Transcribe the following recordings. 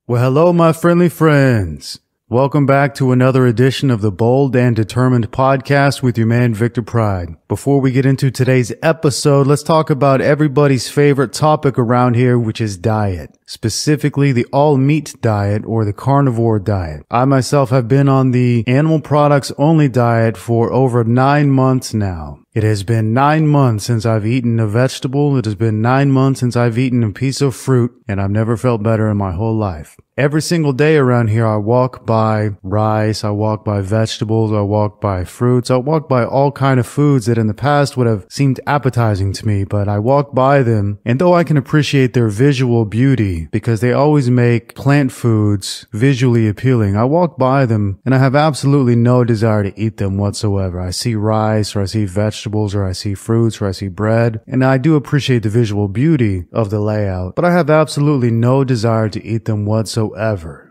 Well, hello, my friendly friends. Welcome back to another edition of the Bold and Determined podcast with your man, Victor Pride. Before we get into today's episode, let's talk about everybody's favorite topic around here, which is diet. Specifically, the all-meat diet or the carnivore diet. I myself have been on the animal products only diet for over 9 months now. It has been 9 months since I've eaten a vegetable. It has been 9 months since I've eaten a piece of fruit, and I've never felt better in my whole life. Every single day around here, I walk by rice, I walk by vegetables, I walk by fruits, I walk by all kind of foods that in the past would have seemed appetizing to me, but I walk by them, and though I can appreciate their visual beauty, because they always make plant foods visually appealing, I walk by them, and I have absolutely no desire to eat them whatsoever. I see rice, or I see vegetables, or I see fruits, or I see bread, and I do appreciate the visual beauty of the layout, but I have absolutely no desire to eat them whatsoever.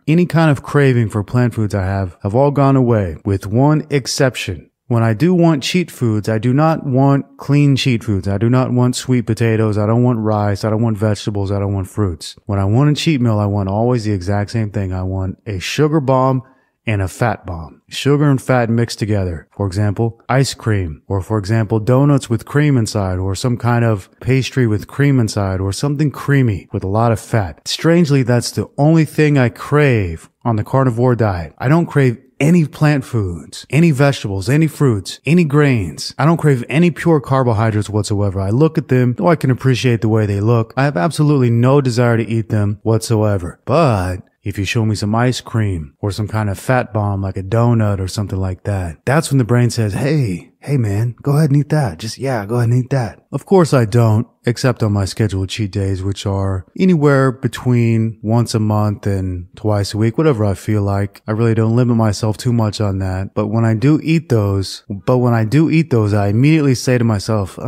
Any kind of craving for plant foods I have all gone away, with one exception. When I do want cheat foods, I do not want clean cheat foods. I do not want sweet potatoes. I don't want rice. I don't want vegetables. I don't want fruits. When I want a cheat meal, I want always the exact same thing. I want a sugar bomb and a fat bomb. Sugar and fat mixed together. For example, ice cream, or for example, donuts with cream inside, or some kind of pastry with cream inside, or something creamy with a lot of fat. Strangely, that's the only thing I crave on the carnivore diet. I don't crave any plant foods, any vegetables, any fruits, any grains. I don't crave any pure carbohydrates whatsoever. I look at them, though I can appreciate the way they look, I have absolutely no desire to eat them whatsoever. But if you show me some ice cream or some kind of fat bomb like a donut or something like that, that's when the brain says, hey man, go ahead and eat that. Go ahead and eat that. Of course I don't, except on my scheduled cheat days, which are anywhere between once a month and twice a week, whatever I feel like. I really don't limit myself too much on that. But when I do eat those, I immediately say to myself,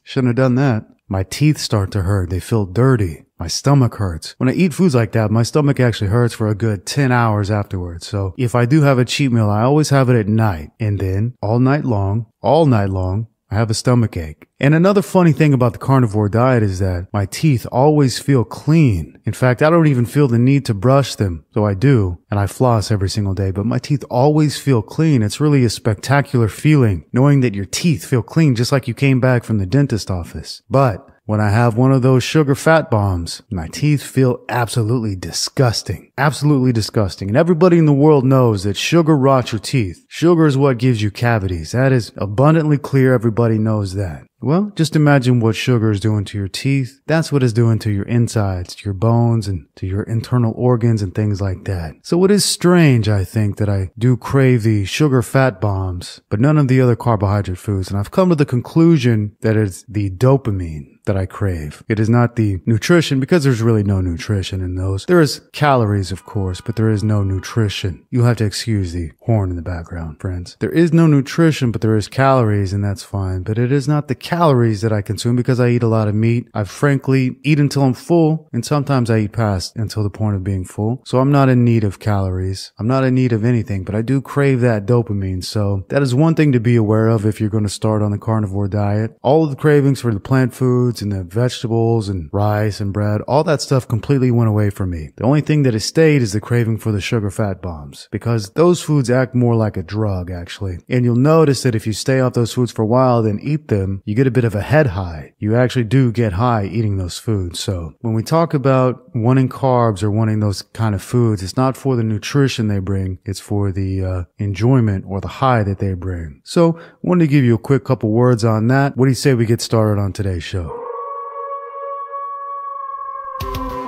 shouldn't have done that. My teeth start to hurt. They feel dirty. My stomach hurts. When I eat foods like that, my stomach actually hurts for a good 10 hours afterwards. So if I do have a cheat meal, I always have it at night. And then all night long, I have a stomach ache. And another funny thing about the carnivore diet is that my teeth always feel clean. In fact, I don't even feel the need to brush them. So I do, and I floss every single day, but my teeth always feel clean. It's really a spectacular feeling, knowing that your teeth feel clean just like you came back from the dentist office. But when I have one of those sugar fat bombs, my teeth feel absolutely disgusting. Absolutely disgusting. And everybody in the world knows that sugar rots your teeth. Sugar is what gives you cavities. That is abundantly clear. Everybody knows that. Well, just imagine what sugar is doing to your teeth. That's what it's doing to your insides, to your bones, and to your internal organs and things like that. So it is strange, I think, that I do crave the sugar fat bombs, but none of the other carbohydrate foods. And I've come to the conclusion that it's the dopamine that I crave. It is not the nutrition, because there's really no nutrition in those. There is calories, of course, but there is no nutrition. You'll have to excuse the horn in the background, friends. There is no nutrition, but there is calories, and that's fine. But it is not the calories that I consume, because I eat a lot of meat. I frankly eat until I'm full, and sometimes I eat past until the point of being full. So I'm not in need of calories. I'm not in need of anything, but I do crave that dopamine. So that is one thing to be aware of if you're going to start on the carnivore diet. All of the cravings for the plant foods and the vegetables and rice and bread, all that stuff completely went away from me. The only thing that has stayed is the craving for the sugar fat bombs, because those foods act more like a drug, actually. And you'll notice that if you stay off those foods for a while, then eat them, you get a bit of a head high. You actually do get high eating those foods. So when we talk about wanting carbs or wanting those kind of foods, it's not for the nutrition they bring, it's for the enjoyment or the high that they bring. So I wanted to give you a quick couple words on that. What do you say we get started on today's show?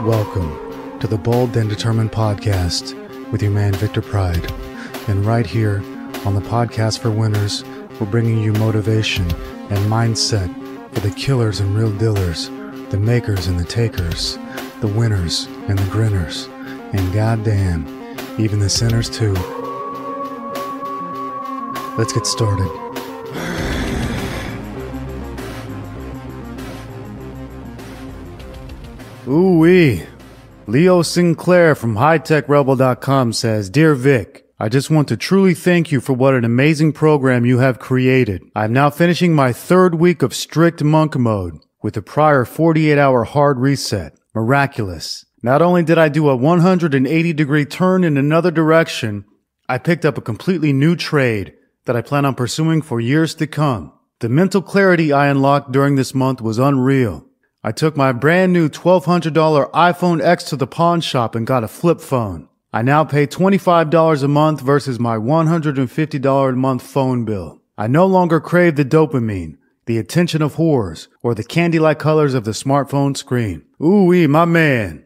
Welcome to the Bold and Determined podcast with your man Victor Pride. And right here on the podcast for winners, we're bringing you motivation and mindset for the killers and real dealers, the makers and the takers, the winners and the grinners, and goddamn, even the sinners too. Let's get started. Ooh-wee. Leo Sinclair from HighTechRebel.com says, Dear Vic, I just want to truly thank you for what an amazing program you have created. I am now finishing my 3rd week of strict monk mode with the prior 48-hour hard reset. Miraculous. Not only did I do a 180-degree turn in another direction, I picked up a completely new trade that I plan on pursuing for years to come. The mental clarity I unlocked during this month was unreal. I took my brand new $1,200 iPhone X to the pawn shop and got a flip phone. I now pay $25 a month versus my $150 a month phone bill. I no longer crave the dopamine, the attention of whores, or the candy-like colors of the smartphone screen. Ooh-wee, my man.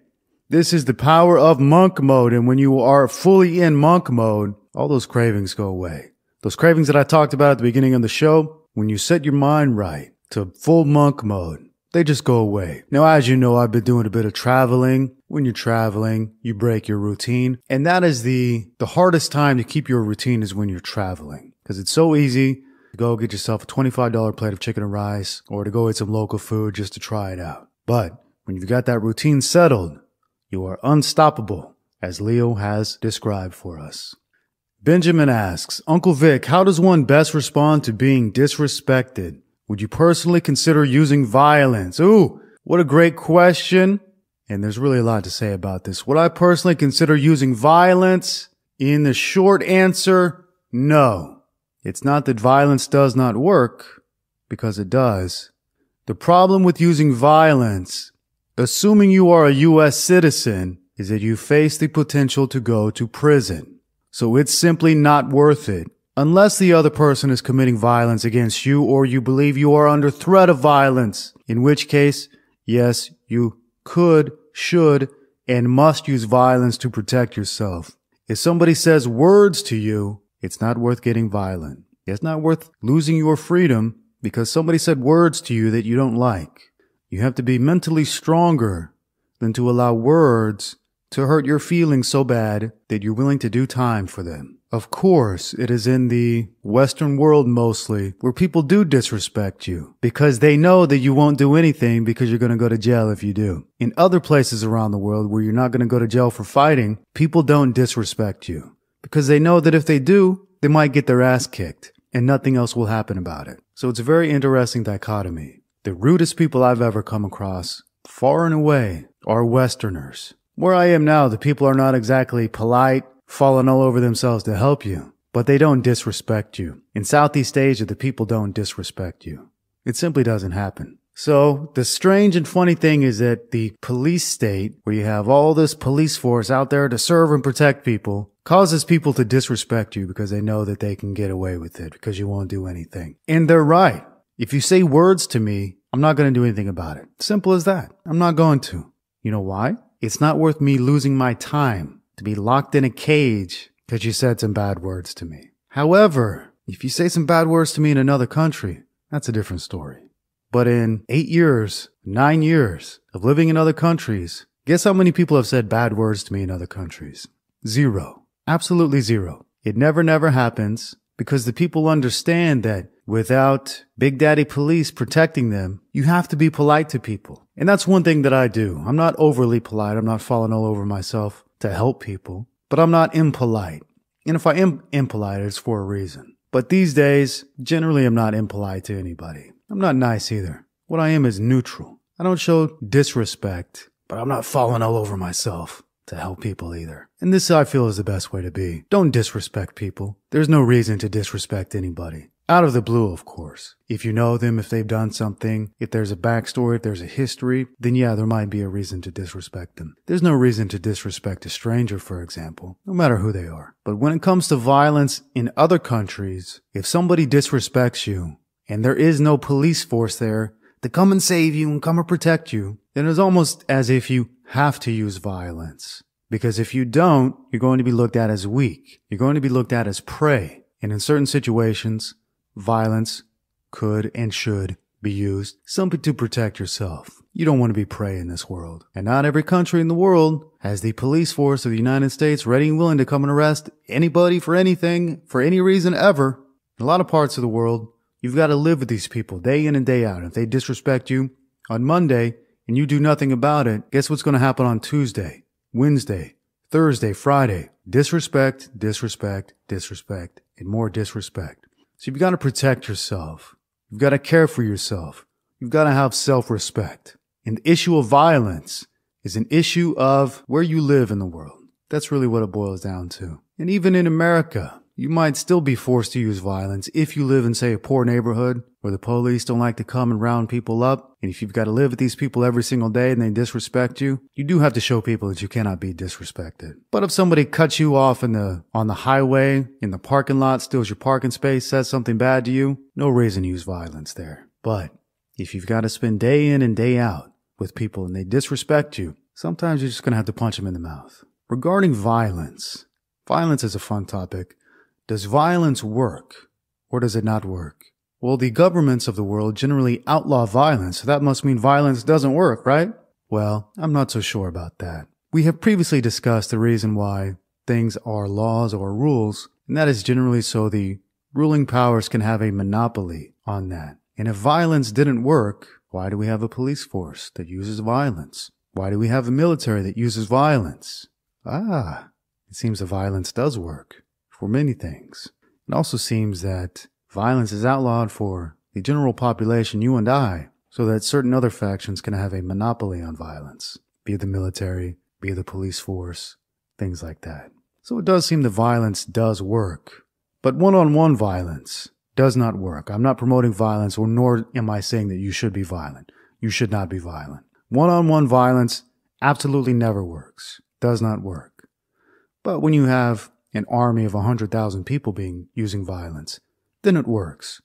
This is the power of monk mode, and when you are fully in monk mode, all those cravings go away. Those cravings that I talked about at the beginning of the show, when you set your mind right to full monk mode, they just go away. Now, as you know, I've been doing a bit of traveling. When you're traveling, you break your routine. And that is the hardest time to keep your routine is when you're traveling. Because it's so easy to go get yourself a $25 plate of chicken and rice or to go eat some local food just to try it out. But when you've got that routine settled, you are unstoppable, as Leo has described for us. Benjamin asks, Uncle Vic, how does one best respond to being disrespected? Would you personally consider using violence? Ooh, what a great question. And there's really a lot to say about this. Would I personally consider using violence? In the short answer, no. It's not that violence does not work, because it does. The problem with using violence, assuming you are a U.S. citizen, is that you face the potential to go to prison. So it's simply not worth it. Unless the other person is committing violence against you or you believe you are under threat of violence, in which case, yes, you could, should, and must use violence to protect yourself. If somebody says words to you, it's not worth getting violent. It's not worth losing your freedom because somebody said words to you that you don't like. You have to be mentally stronger than to allow words to hurt your feelings so bad that you're willing to do time for them. Of course, it is in the Western world mostly where people do disrespect you because they know that you won't do anything because you're going to go to jail if you do. In other places around the world where you're not going to go to jail for fighting, people don't disrespect you because they know that if they do, they might get their ass kicked and nothing else will happen about it. So it's a very interesting dichotomy. The rudest people I've ever come across, far and away, are Westerners. Where I am now, the people are not exactly polite, falling all over themselves to help you, but they don't disrespect you. In Southeast Asia, the people don't disrespect you. It simply doesn't happen. So the strange and funny thing is that the police state, where you have all this police force out there to serve and protect people, causes people to disrespect you because they know that they can get away with it because you won't do anything. And they're right. If you say words to me, I'm not going to do anything about it. Simple as that. I'm not going to. You know why? It's not worth me losing my time to be locked in a cage because you said some bad words to me. However, if you say some bad words to me in another country, that's a different story. But in 8 years, 9 years of living in other countries, guess how many people have said bad words to me in other countries? 0. Absolutely 0. It never happens because the people understand that without Big Daddy Police protecting them, you have to be polite to people. And that's one thing that I do. I'm not overly polite. I'm not falling all over myself to help people, but I'm not impolite. And if I am impolite, it's for a reason. But these days, generally I'm not impolite to anybody. I'm not nice either. What I am is neutral. I don't show disrespect, but I'm not falling all over myself to help people either. And this I feel is the best way to be. Don't disrespect people. There's no reason to disrespect anybody. Out of the blue, of course. If you know them, if they've done something, if there's a backstory, if there's a history, then yeah, there might be a reason to disrespect them. There's no reason to disrespect a stranger, for example, no matter who they are. But when it comes to violence in other countries, if somebody disrespects you and there is no police force there to come and save you and come and protect you, then it's almost as if you have to use violence. Because if you don't, you're going to be looked at as weak. You're going to be looked at as prey. And in certain situations, violence could and should be used simply to protect yourself. You don't want to be prey in this world. And not every country in the world has the police force of the United States ready and willing to come and arrest anybody for anything, for any reason ever. In a lot of parts of the world, you've got to live with these people day in and day out. If they disrespect you on Monday and you do nothing about it, guess what's going to happen on Tuesday, Wednesday, Thursday, Friday? Disrespect, disrespect, disrespect, and more disrespect. So you've got to protect yourself. You've got to care for yourself. You've got to have self-respect. And the issue of violence is an issue of where you live in the world. That's really what it boils down to. And even in America, you might still be forced to use violence if you live in, say, a poor neighborhood where the police don't like to come and round people up. And if you've got to live with these people every single day and they disrespect you, you do have to show people that you cannot be disrespected. But if somebody cuts you off on the highway, in the parking lot, steals your parking space, says something bad to you, no reason to use violence there. But if you've got to spend day in and day out with people and they disrespect you, sometimes you're just going to have to punch them in the mouth. Regarding violence is a fun topic. Does violence work or does it not work? Well, the governments of the world generally outlaw violence, so that must mean violence doesn't work, right? Well, I'm not so sure about that. We have previously discussed the reason why things are laws or rules, and that is generally so the ruling powers can have a monopoly on that. And if violence didn't work, why do we have a police force that uses violence? Why do we have a military that uses violence? It seems that violence does work for many things. It also seems that violence is outlawed for the general population, you and I, so that certain other factions can have a monopoly on violence, be it the military, be it the police force, things like that. So it does seem that violence does work. But one-on-one violence does not work. I'm not promoting violence, nor am I saying that you should be violent. You should not be violent. One-on-one violence absolutely never works. Does not work. But when you have an army of 100,000 people using violence, then it works.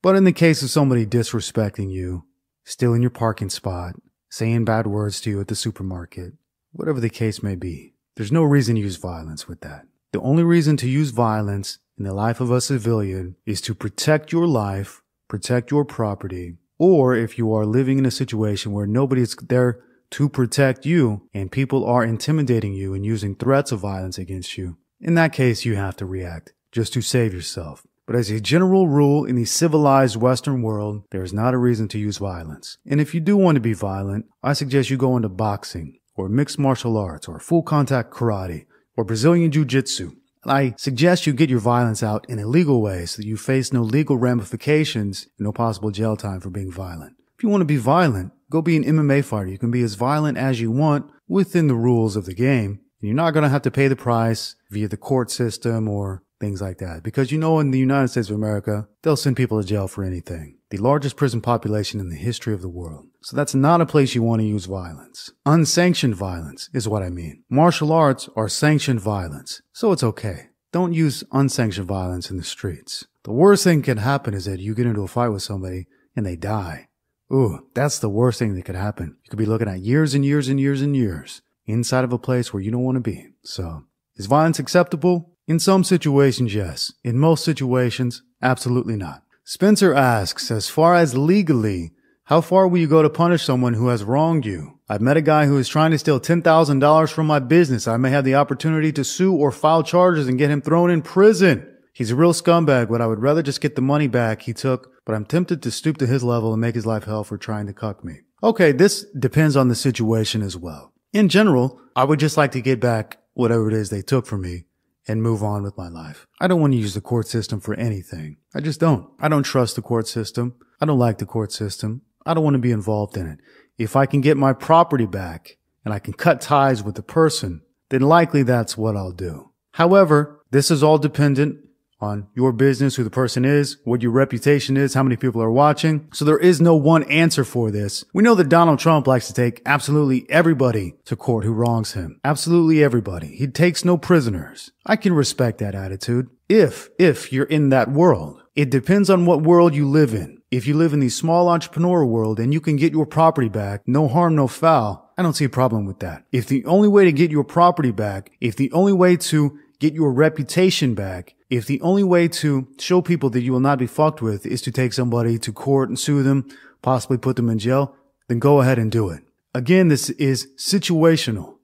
But in the case of somebody disrespecting you, stealing your parking spot, saying bad words to you at the supermarket, whatever the case may be, there's no reason to use violence with that. The only reason to use violence in the life of a civilian is to protect your life, protect your property, or if you are living in a situation where nobody's there to protect you and people are intimidating you and using threats of violence against you, in that case you have to react just to save yourself. But as a general rule in the civilized Western world, there is not a reason to use violence. And if you do want to be violent, I suggest you go into boxing or mixed martial arts or full contact karate or Brazilian jiu-jitsu. And I suggest you get your violence out in a legal way so that you face no legal ramifications and no possible jail time for being violent. If you want to be violent, go be an MMA fighter. You can be as violent as you want within the rules of the game. And you're not going to have to pay the price via the court system or things like that. Because you know in the United States of America, they'll send people to jail for anything. The largest prison population in the history of the world. So that's not a place you want to use violence. Unsanctioned violence is what I mean. Martial arts are sanctioned violence. So it's okay. Don't use unsanctioned violence in the streets. The worst thing can happen is that you get into a fight with somebody and they die. Ooh, that's the worst thing that could happen. You could be looking at years and years and years and years inside of a place where you don't want to be. So, is violence acceptable? In some situations, yes. In most situations, absolutely not. Spencer asks, as far as legally, how far will you go to punish someone who has wronged you? I've met a guy who is trying to steal $10,000 from my business. I may have the opportunity to sue or file charges and get him thrown in prison. He's a real scumbag, but I would rather just get the money back he took, but I'm tempted to stoop to his level and make his life hell for trying to cuck me. Okay, this depends on the situation as well. In general, I would just like to get back whatever it is they took from me and move on with my life. I don't want to use the court system for anything. I just don't. I don't trust the court system. I don't like the court system. I don't want to be involved in it. If I can get my property back and I can cut ties with the person, then likely that's what I'll do. However, this is all dependent on your business, who the person is, what your reputation is, how many people are watching. So there is no one answer for this. We know that Donald Trump likes to take absolutely everybody to court who wrongs him. Absolutely everybody. He takes no prisoners. I can respect that attitude. If you're in that world. It depends on what world you live in. If you live in the small entrepreneur world and you can get your property back, no harm, no foul, I don't see a problem with that. If the only way to get your property back, if the only way to get your reputation back, if the only way to show people that you will not be fucked with is to take somebody to court and sue them, possibly put them in jail, then go ahead and do it. Again, this is situational.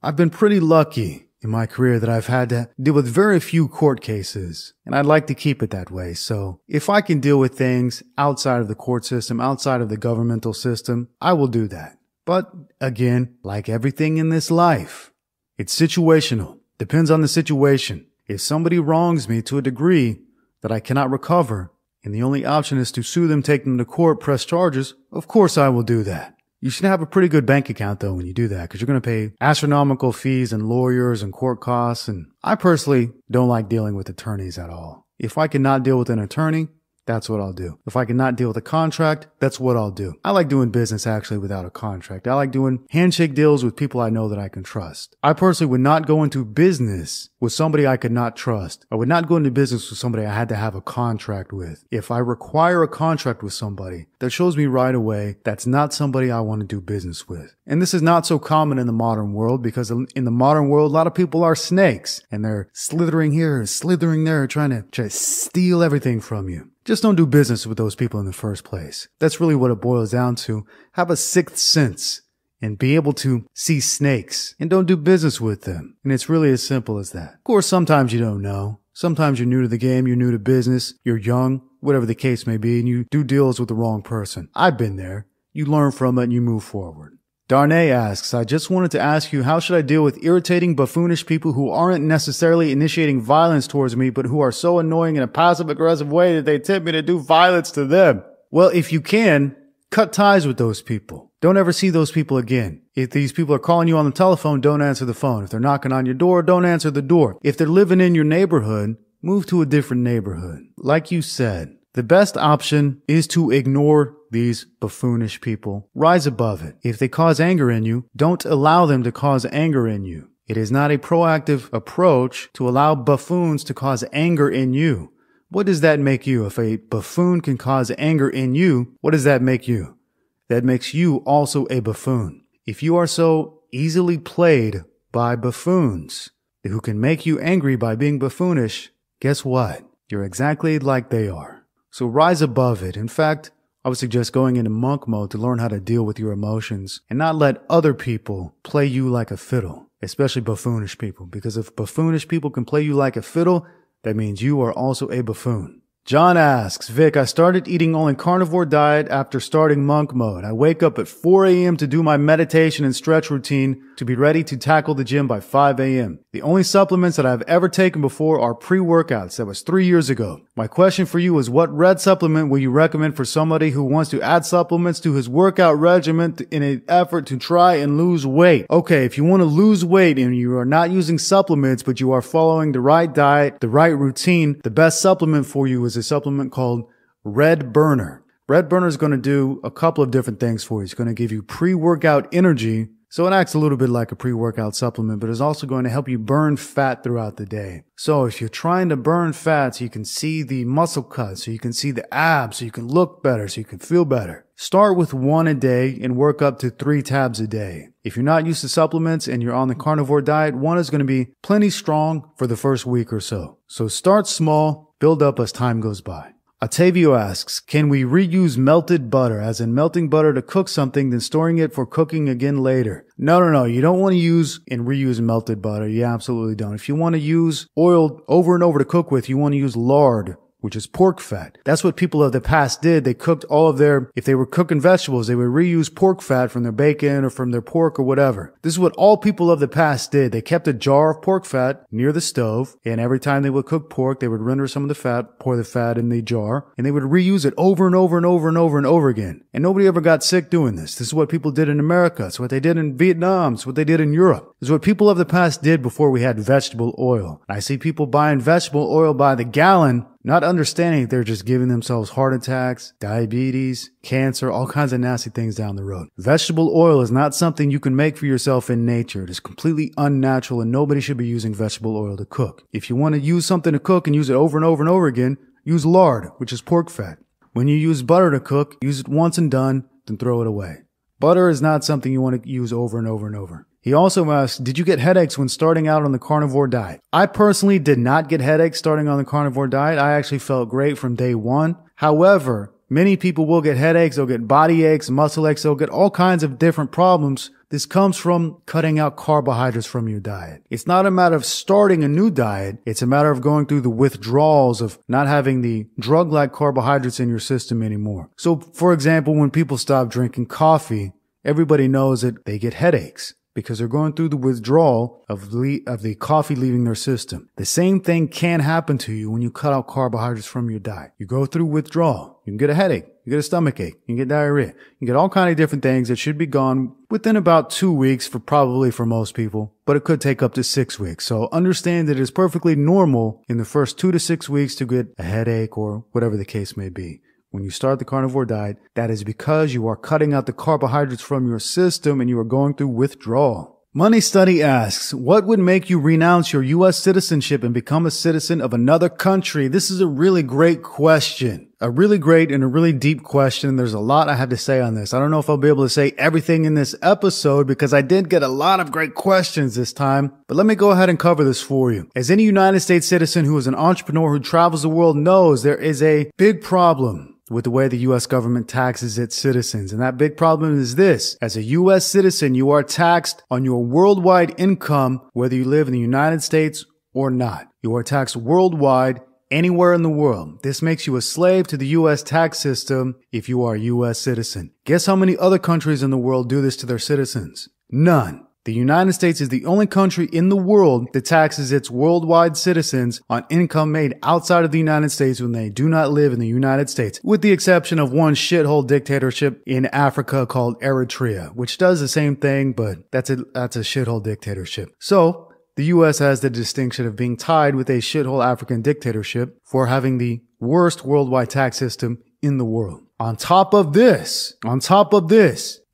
I've been pretty lucky in my career that I've had to deal with very few court cases, and I'd like to keep it that way. So if I can deal with things outside of the court system, outside of the governmental system, I will do that. But again, like everything in this life, it's situational. Depends on the situation. If somebody wrongs me to a degree that I cannot recover, and the only option is to sue them, take them to court, press charges, of course I will do that. You should have a pretty good bank account though when you do that, because you're going to pay astronomical fees and lawyers and court costs. And I personally don't like dealing with attorneys at all. If I cannot deal with an attorney, that's what I'll do. If I cannot deal with a contract, that's what I'll do. I like doing business actually without a contract. I like doing handshake deals with people I know that I can trust. I personally would not go into business with somebody I could not trust. I would not go into business with somebody I had to have a contract with. If I require a contract with somebody, that shows me right away that's not somebody I want to do business with. And this is not so common in the modern world, because in the modern world, a lot of people are snakes and they're slithering here, slithering there, trying to steal everything from you. Just don't do business with those people in the first place. That's really what it boils down to. Have a sixth sense and be able to see snakes, and don't do business with them. And it's really as simple as that. Of course, sometimes you don't know. Sometimes you're new to the game, you're new to business, you're young, whatever the case may be, and you do deals with the wrong person. I've been there. You learn from it and you move forward. Darnay asks, I just wanted to ask you, how should I deal with irritating, buffoonish people who aren't necessarily initiating violence towards me, but who are so annoying in a passive-aggressive way that they tempt me to do violence to them? Well, if you can, cut ties with those people. Don't ever see those people again. If these people are calling you on the telephone, don't answer the phone. If they're knocking on your door, don't answer the door. If they're living in your neighborhood, move to a different neighborhood. Like you said, the best option is to ignore these buffoonish people. Rise above it. If they cause anger in you, don't allow them to cause anger in you. It is not a proactive approach to allow buffoons to cause anger in you. What does that make you? If a buffoon can cause anger in you, what does that make you? That makes you also a buffoon. If you are so easily played by buffoons who can make you angry by being buffoonish, guess what? You're exactly like they are. So rise above it. In fact, I would suggest going into monk mode to learn how to deal with your emotions and not let other people play you like a fiddle, especially buffoonish people. Because if buffoonish people can play you like a fiddle, that means you are also a buffoon. John asks, Vic, I started eating only carnivore diet after starting monk mode. I wake up at 4 a.m. to do my meditation and stretch routine to be ready to tackle the gym by 5 a.m. The only supplements that I've ever taken before are pre-workouts. That was 3 years ago. My question for you is, what red supplement will you recommend for somebody who wants to add supplements to his workout regimen in an effort to try and lose weight? Okay, if you want to lose weight and you are not using supplements, but you are following the right diet, the right routine, the best supplement for you is a supplement called Red Burner. Red Burner is going to do a couple of different things for you. It's going to give you pre-workout energy. So it acts a little bit like a pre-workout supplement, but it's also going to help you burn fat throughout the day. So if you're trying to burn fat so you can see the muscle cut, so you can see the abs, so you can look better, so you can feel better, start with 1 a day and work up to 3 tabs a day. If you're not used to supplements and you're on the carnivore diet, 1 is going to be plenty strong for the first week or so. So start small, build up as time goes by. Octavio asks, can we reuse melted butter, as in melting butter to cook something, then storing it for cooking again later? No. You don't want to use and reuse melted butter. You absolutely don't. If you want to use oil over and over to cook with, you want to use lard, which is pork fat. That's what people of the past did. They cooked all of if they were cooking vegetables, they would reuse pork fat from their bacon or from their pork or whatever. This is what all people of the past did. They kept a jar of pork fat near the stove, and every time they would cook pork, they would render some of the fat, pour the fat in the jar, and they would reuse it over and over and over and over and over again. And nobody ever got sick doing this. This is what people did in America. It's what they did in Vietnam. It's what they did in Europe. This is what people of the past did before we had vegetable oil. And I see people buying vegetable oil by the gallon, not understanding they're just giving themselves heart attacks, diabetes, cancer, all kinds of nasty things down the road. Vegetable oil is not something you can make for yourself in nature. It is completely unnatural, and nobody should be using vegetable oil to cook. If you want to use something to cook and use it over and over and over again, use lard, which is pork fat. When you use butter to cook, use it once and done, then throw it away. Butter is not something you want to use over and over and over. He also asks, did you get headaches when starting out on the carnivore diet? I personally did not get headaches starting on the carnivore diet. I actually felt great from day one. However, many people will get headaches, they'll get body aches, muscle aches, they'll get all kinds of different problems. This comes from cutting out carbohydrates from your diet. It's not a matter of starting a new diet. It's a matter of going through the withdrawals of not having the drug-like carbohydrates in your system anymore. So, for example, when people stop drinking coffee, everybody knows that they get headaches. because they're going through the withdrawal of the coffee leaving their system. The same thing can happen to you when you cut out carbohydrates from your diet. You go through withdrawal. You can get a headache. You get a stomach ache. You can get diarrhea. You get all kinds of different things that should be gone within about 2 weeks for most people, but it could take up to 6 weeks. So understand that it is perfectly normal in the first 2 to 6 weeks to get a headache or whatever the case may be. When you start the carnivore diet, that is because you are cutting out the carbohydrates from your system and you are going through withdrawal. Money Study asks, what would make you renounce your U.S. citizenship and become a citizen of another country? This is a really great question. A really great and a really deep question. There's a lot I have to say on this. I don't know if I'll be able to say everything in this episode because I did get a lot of great questions this time. But let me go ahead and cover this for you. As any United States citizen who is an entrepreneur who travels the world knows, there is a big problem with the way the U.S. government taxes its citizens. And that big problem is this. As a U.S. citizen, you are taxed on your worldwide income, whether you live in the United States or not. You are taxed worldwide, anywhere in the world. This makes you a slave to the U.S. tax system if you are a U.S. citizen. Guess how many other countries in the world do this to their citizens? None. The United States is the only country in the world that taxes its worldwide citizens on income made outside of the United States when they do not live in the United States, with the exception of one shithole dictatorship in Africa called Eritrea, which does the same thing, but that's a shithole dictatorship. So, the U.S. has the distinction of being tied with a shithole African dictatorship for having the worst worldwide tax system in the world. On top of this,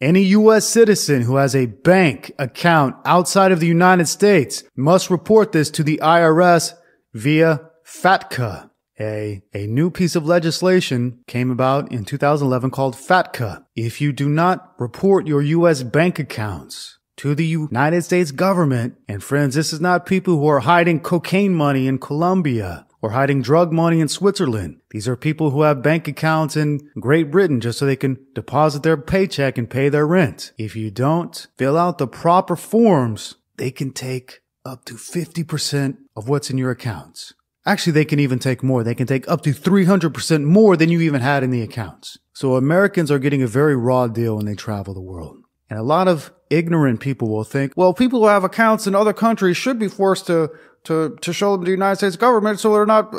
any U.S. citizen who has a bank account outside of the United States must report this to the IRS via FATCA. A new piece of legislation came about in 2011 called FATCA. If you do not report your U.S. bank accounts to the United States government, and friends, this is not people who are hiding cocaine money in Colombia or hiding drug money in Switzerland. These are people who have bank accounts in Great Britain just so they can deposit their paycheck and pay their rent. If you don't fill out the proper forms, they can take up to 50% of what's in your accounts. Actually, they can even take more. They can take up to 300% more than you even had in the accounts. So Americans are getting a very raw deal when they travel the world. And a lot of ignorant people will think, well, people who have accounts in other countries should be forced to show them to the United States government so they're not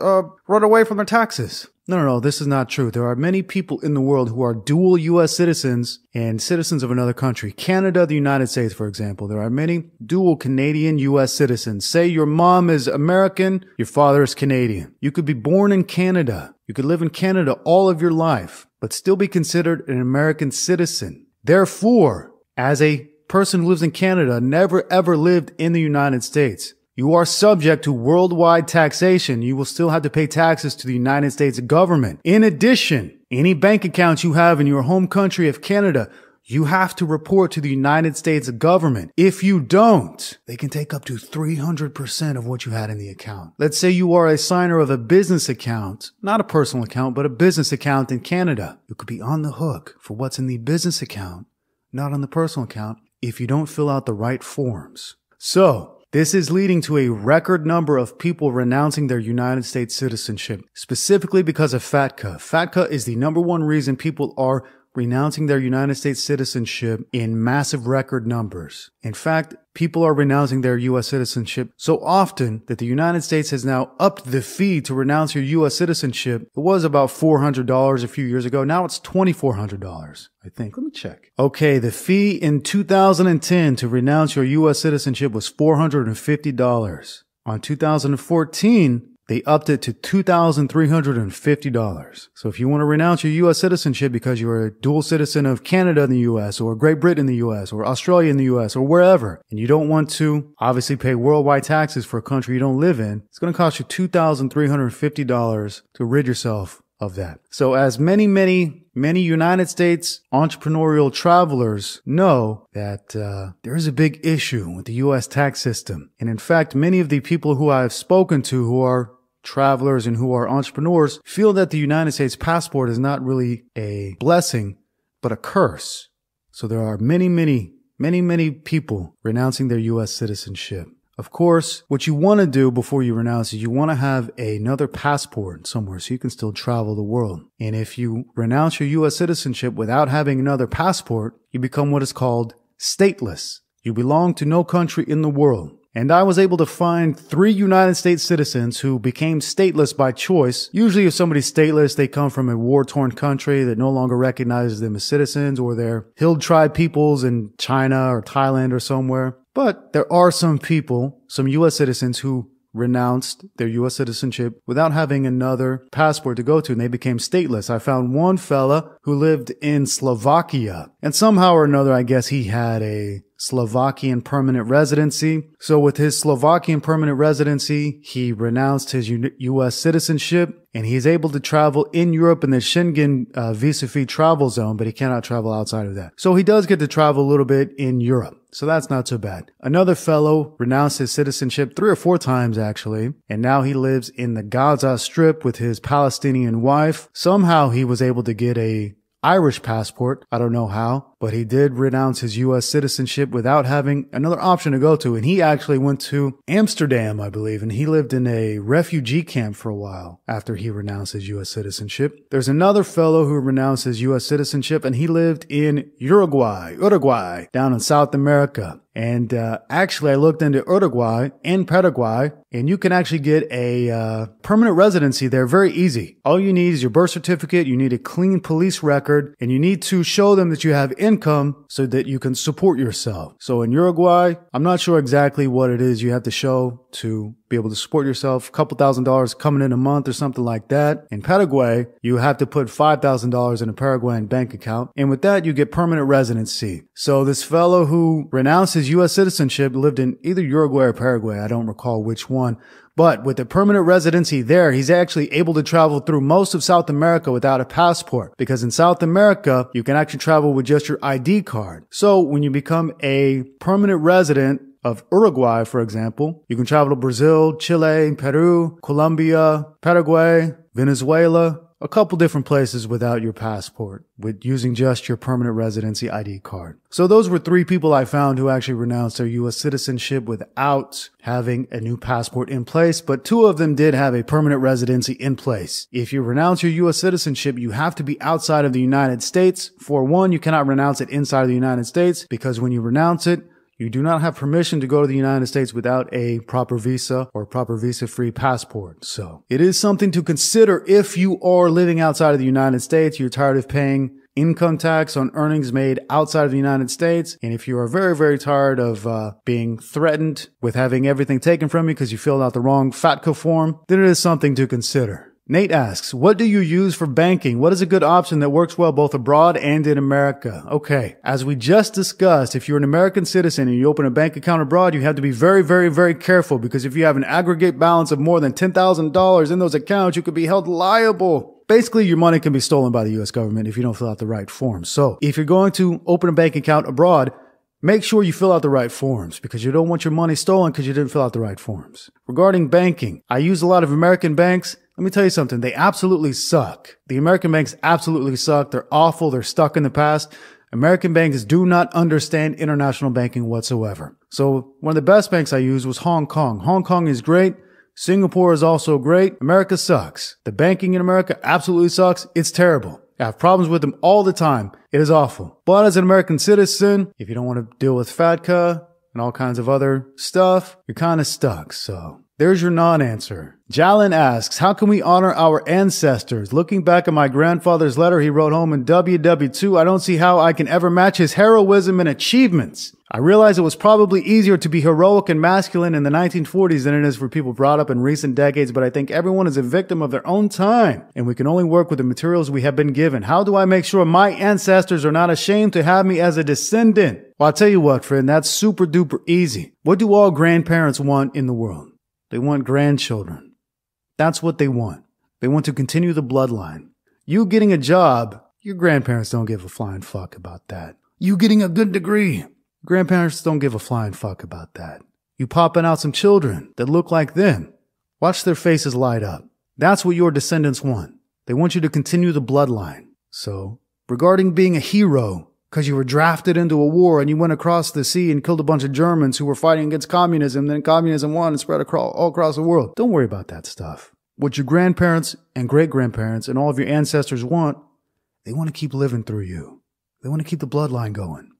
run away from their taxes. No, this is not true. There are many people in the world who are dual U.S. citizens and citizens of another country. Canada, the United States, for example. There are many dual Canadian U.S. citizens. Say your mom is American, your father is Canadian. You could be born in Canada. You could live in Canada all of your life, but still be considered an American citizen. Therefore, as a person who lives in Canada, never ever lived in the United States, you are subject to worldwide taxation. You will still have to pay taxes to the United States government. In addition, any bank accounts you have in your home country of Canada, you have to report to the United States government. If you don't, they can take up to 300% of what you had in the account. Let's say you are a signer of a business account, not a personal account, but a business account in Canada. You could be on the hook for what's in the business account, not on the personal account, if you don't fill out the right forms. So, this is leading to a record number of people renouncing their United States citizenship, specifically because of FATCA. FATCA is the number one reason people are renouncing their United States citizenship in massive record numbers. In fact, people are renouncing their U.S. citizenship so often that the United States has now upped the fee to renounce your U.S. citizenship. It was about $400 a few years ago. Now it's $2,400, I think. Let me check. Okay, the fee in 2010 to renounce your U.S. citizenship was $450. On 2014, they upped it to $2,350. So if you want to renounce your U.S. citizenship because you're a dual citizen of Canada in the U.S. or Great Britain in the U.S. or Australia in the U.S. or wherever, and you don't want to obviously pay worldwide taxes for a country you don't live in, it's going to cost you $2,350 to rid yourself of that. So as many United States entrepreneurial travelers know that there is a big issue with the U.S. tax system. And in fact, many of the people who I've spoken to who are travelers and who are entrepreneurs feel that the United States passport is not really a blessing, but a curse. So there are many people renouncing their U.S. citizenship. Of course, what you want to do before you renounce is you want to have another passport somewhere so you can still travel the world. And if you renounce your U.S. citizenship without having another passport, you become what is called stateless. You belong to no country in the world. And I was able to find 3 United States citizens who became stateless by choice. Usually if somebody's stateless, they come from a war-torn country that no longer recognizes them as citizens, or they're hill tribe peoples in China or Thailand or somewhere. But there are some people, some U.S. citizens who renounced their U.S. citizenship without having another passport to go to, and they became stateless. I found one fella who lived in Slovakia, and somehow or another, I guess he had a Slovakian permanent residency. So with his Slovakian permanent residency, he renounced his U.S. citizenship, and he's able to travel in Europe in the Schengen visa-free travel zone, but he cannot travel outside of that. So he does get to travel a little bit in Europe. So that's not so bad. Another fellow renounced his citizenship 3 or 4 times, actually, and now he lives in the Gaza Strip with his Palestinian wife. Somehow he was able to get a Irish passport. I don't know how, but he did renounce his U.S. citizenship without having another option to go to. And he actually went to Amsterdam, I believe, and he lived in a refugee camp for a while after he renounced his U.S. citizenship. There's another fellow who renounced his U.S. citizenship, and he lived in Uruguay, down in South America. And actually, I looked into Uruguay and Paraguay, and you can actually get a permanent residency there very easy. All you need is your birth certificate, you need a clean police record, and you need to show them that you have income so that you can support yourself. So in Uruguay, I'm not sure exactly what it is you have to show to be able to support yourself, a couple $1,000s coming in a month or something like that. In Paraguay, you have to put $5,000 in a Paraguayan bank account. And with that, you get permanent residency. So this fellow who renounced his U.S. citizenship lived in either Uruguay or Paraguay. I don't recall which one. But with the permanent residency there, he's actually able to travel through most of South America without a passport. Because in South America, you can actually travel with just your ID card. So when you become a permanent resident of Uruguay, for example, you can travel to Brazil, Chile, Peru, Colombia, Paraguay, Venezuela, a couple different places without your passport, with using just your permanent residency ID card. So those were 3 people I found who actually renounced their U.S. citizenship without having a new passport in place, but 2 of them did have a permanent residency in place. If you renounce your U.S. citizenship, you have to be outside of the United States. For one, you cannot renounce it inside of the United States, because when you renounce it, you do not have permission to go to the United States without a proper visa or proper visa-free passport. So it is something to consider if you are living outside of the United States, you're tired of paying income tax on earnings made outside of the United States. And if you are very, very tired of being threatened with having everything taken from you because you filled out the wrong FATCA form, then it is something to consider. Nate asks, what do you use for banking? What is a good option that works well both abroad and in America? Okay, as we just discussed, if you're an American citizen and you open a bank account abroad, you have to be very, very, very careful, because if you have an aggregate balance of more than $10,000 in those accounts, you could be held liable. Basically, your money can be stolen by the U.S. government if you don't fill out the right forms. So if you're going to open a bank account abroad, make sure you fill out the right forms, because you don't want your money stolen because you didn't fill out the right forms. Regarding banking, I use a lot of American banks. Let me tell you something. They absolutely suck. The American banks absolutely suck. They're awful. They're stuck in the past. American banks do not understand international banking whatsoever. So one of the best banks I used was Hong Kong. Hong Kong is great. Singapore is also great. America sucks. The banking in America absolutely sucks. It's terrible. I have problems with them all the time. It is awful. But as an American citizen, if you don't want to deal with FATCA and all kinds of other stuff, you're kind of stuck. So there's your non-answer. Jalen asks, how can we honor our ancestors? Looking back at my grandfather's letter he wrote home in WW2, I don't see how I can ever match his heroism and achievements. I realize it was probably easier to be heroic and masculine in the 1940s than it is for people brought up in recent decades, but I think everyone is a victim of their own time, and we can only work with the materials we have been given. How do I make sure my ancestors are not ashamed to have me as a descendant? Well, I'll tell you what, friend, that's super duper easy. What do all grandparents want in the world? They want grandchildren. That's what they want. They want to continue the bloodline. You getting a job, your grandparents don't give a flying fuck about that. You getting a good degree, grandparents don't give a flying fuck about that. You popping out some children that look like them, watch their faces light up. That's what your descendants want. They want you to continue the bloodline. So, regarding being a hero, because you were drafted into a war and you went across the sea and killed a bunch of Germans who were fighting against communism, then communism won and spread all across the world. Don't worry about that stuff. What your grandparents and great-grandparents and all of your ancestors want, they want to keep living through you. They want to keep the bloodline going.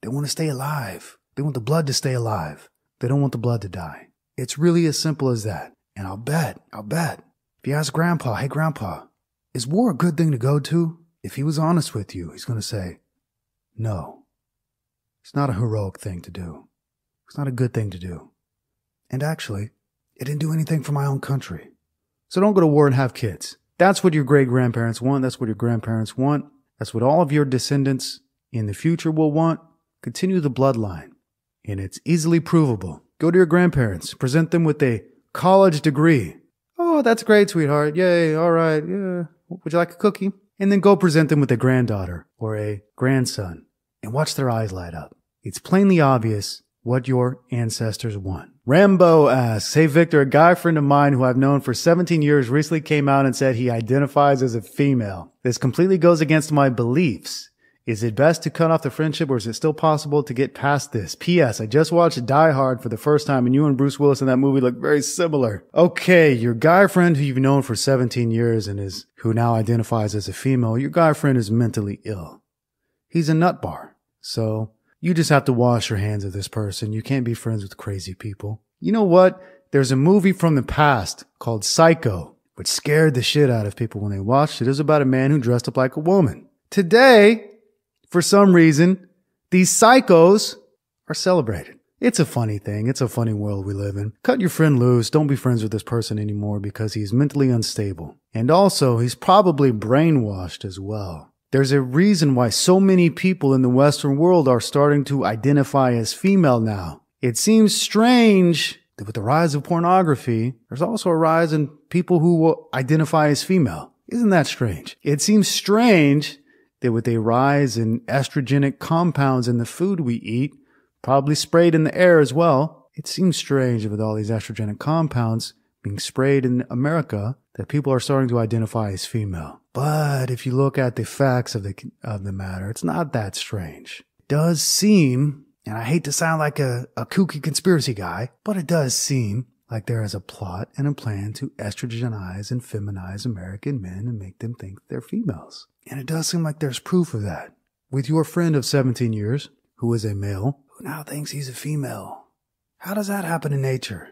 They want to stay alive. They want the blood to stay alive. They don't want the blood to die. It's really as simple as that. And I'll bet, if you ask Grandpa, hey Grandpa, is war a good thing to go to? If he was honest with you, he's going to say, no. It's not a heroic thing to do. It's not a good thing to do. And actually, it didn't do anything for my own country. So don't go to war and have kids. That's what your great-grandparents want. That's what your grandparents want. That's what all of your descendants in the future will want. Continue the bloodline. And it's easily provable. Go to your grandparents. Present them with a college degree. Oh, that's great, sweetheart. Yay, all right. Yeah. Would you like a cookie? And then go present them with a granddaughter or a grandson. And watch their eyes light up. It's plainly obvious what your ancestors want. Rambo asks, hey Victor, a guy friend of mine who I've known for 17 years recently came out and said he identifies as a female. This completely goes against my beliefs. Is it best to cut off the friendship or is it still possible to get past this? P.S. I just watched Die Hard for the first time and you and Bruce Willis in that movie look very similar. Okay, your guy friend who you've known for 17 years and who now identifies as a female, your guy friend is mentally ill. He's a nut bar. So you just have to wash your hands of this person. You can't be friends with crazy people. You know what? There's a movie from the past called Psycho, which scared the shit out of people when they watched it. It was about a man who dressed up like a woman. Today, for some reason, these psychos are celebrated. It's a funny thing. It's a funny world we live in. Cut your friend loose. Don't be friends with this person anymore because he's mentally unstable. And also, he's probably brainwashed as well. There's a reason why so many people in the Western world are starting to identify as female now. It seems strange that with the rise of pornography, there's also a rise in people who will identify as female. Isn't that strange? It seems strange that with a rise in estrogenic compounds in the food we eat, probably sprayed in the air as well, it seems strange that with all these estrogenic compounds being sprayed in America, that people are starting to identify as female. But if you look at the facts of the matter, it's not that strange. It does seem, and I hate to sound like a kooky conspiracy guy, but it does seem like there is a plot and a plan to estrogenize and feminize American men and make them think they're females. And it does seem like there's proof of that. With your friend of 17 years, who is a male, who now thinks he's a female. How does that happen in nature?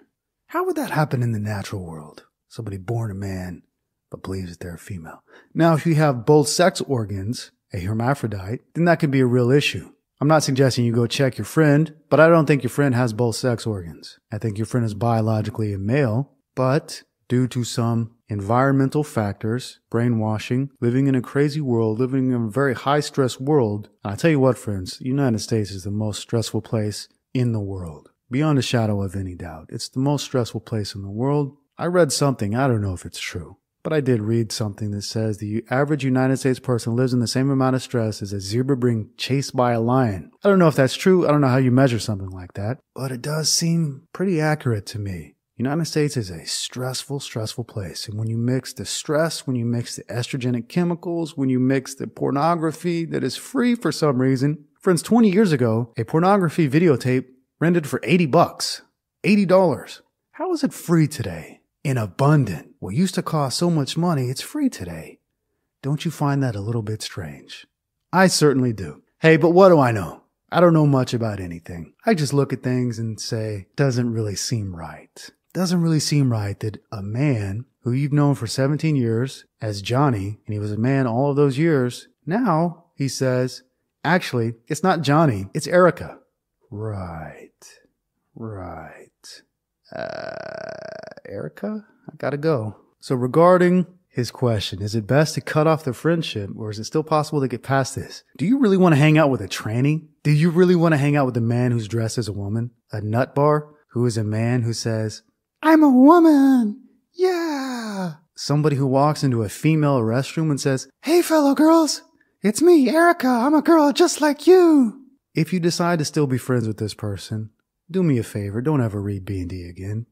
How would that happen in the natural world? Somebody born a man, but believes that they're a female. Now, if you have both sex organs, a hermaphrodite, then that can be a real issue. I'm not suggesting you go check your friend, but I don't think your friend has both sex organs. I think your friend is biologically a male, but due to some environmental factors, brainwashing, living in a crazy world, living in a very high-stress world. And I tell you what, friends, the United States is the most stressful place in the world. Beyond a shadow of any doubt. It's the most stressful place in the world. I read something, I don't know if it's true, but I did read something that says the average United States person lives in the same amount of stress as a zebra being chased by a lion. I don't know if that's true. I don't know how you measure something like that, but it does seem pretty accurate to me. United States is a stressful place. And when you mix the stress, when you mix the estrogenic chemicals, when you mix the pornography that is free for some reason. Friends, 20 years ago, a pornography videotape rented for $80. $80. How is it free today? In abundant. What used to cost so much money, it's free today. Don't you find that a little bit strange? I certainly do. Hey, but what do I know? I don't know much about anything. I just look at things and say, doesn't really seem right. Doesn't really seem right that a man who you've known for 17 years as Johnny, and he was a man all of those years, now he says, actually, it's not Johnny, it's Erica. Right. Erica? I gotta go. So regarding his question, is it best to cut off the friendship or is it still possible to get past this? Do you really want to hang out with a tranny? Do you really want to hang out with a man who's dressed as a woman? A nut bar who is a man who says, I'm a woman. Yeah. Somebody who walks into a female restroom and says, hey fellow girls, it's me, Erica. I'm a girl just like you. If you decide to still be friends with this person, do me a favor. Don't ever read B&D again.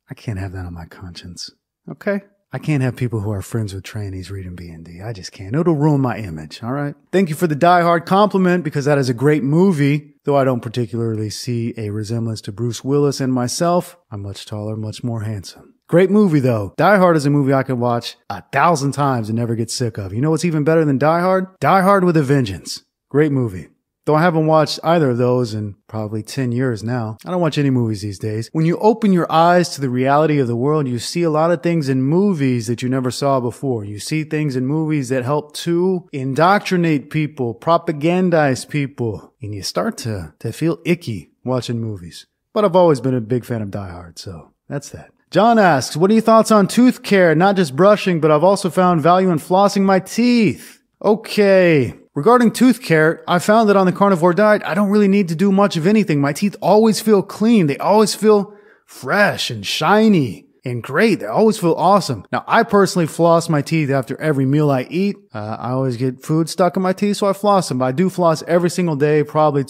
I can't have that on my conscience. Okay? I can't have people who are friends with trannies reading B&D. I just can't. It'll ruin my image, all right? Thank you for the Die Hard compliment because that is a great movie, though I don't particularly see a resemblance to Bruce Willis and myself. I'm much taller, much more handsome. Great movie, though. Die Hard is a movie I could watch 1,000 times and never get sick of. You know what's even better than Die Hard? Die Hard with a Vengeance. Great movie. though I haven't watched either of those in probably 10 years now. I don't watch any movies these days. When you open your eyes to the reality of the world, you see a lot of things in movies that you never saw before. You see things in movies that help to indoctrinate people, propagandize people, and you start to feel icky watching movies. But I've always been a big fan of Die Hard, so that's that. John asks, what are your thoughts on tooth care? Not just brushing, but I've also found value in flossing my teeth. Okay. Regarding tooth care, I found that on the carnivore diet, I don't really need to do much of anything. My teeth always feel clean. They always feel fresh and shiny and great. They always feel awesome. Now, I personally floss my teeth after every meal I eat. I always get food stuck in my teeth, so I floss them. But I do floss every single day, probably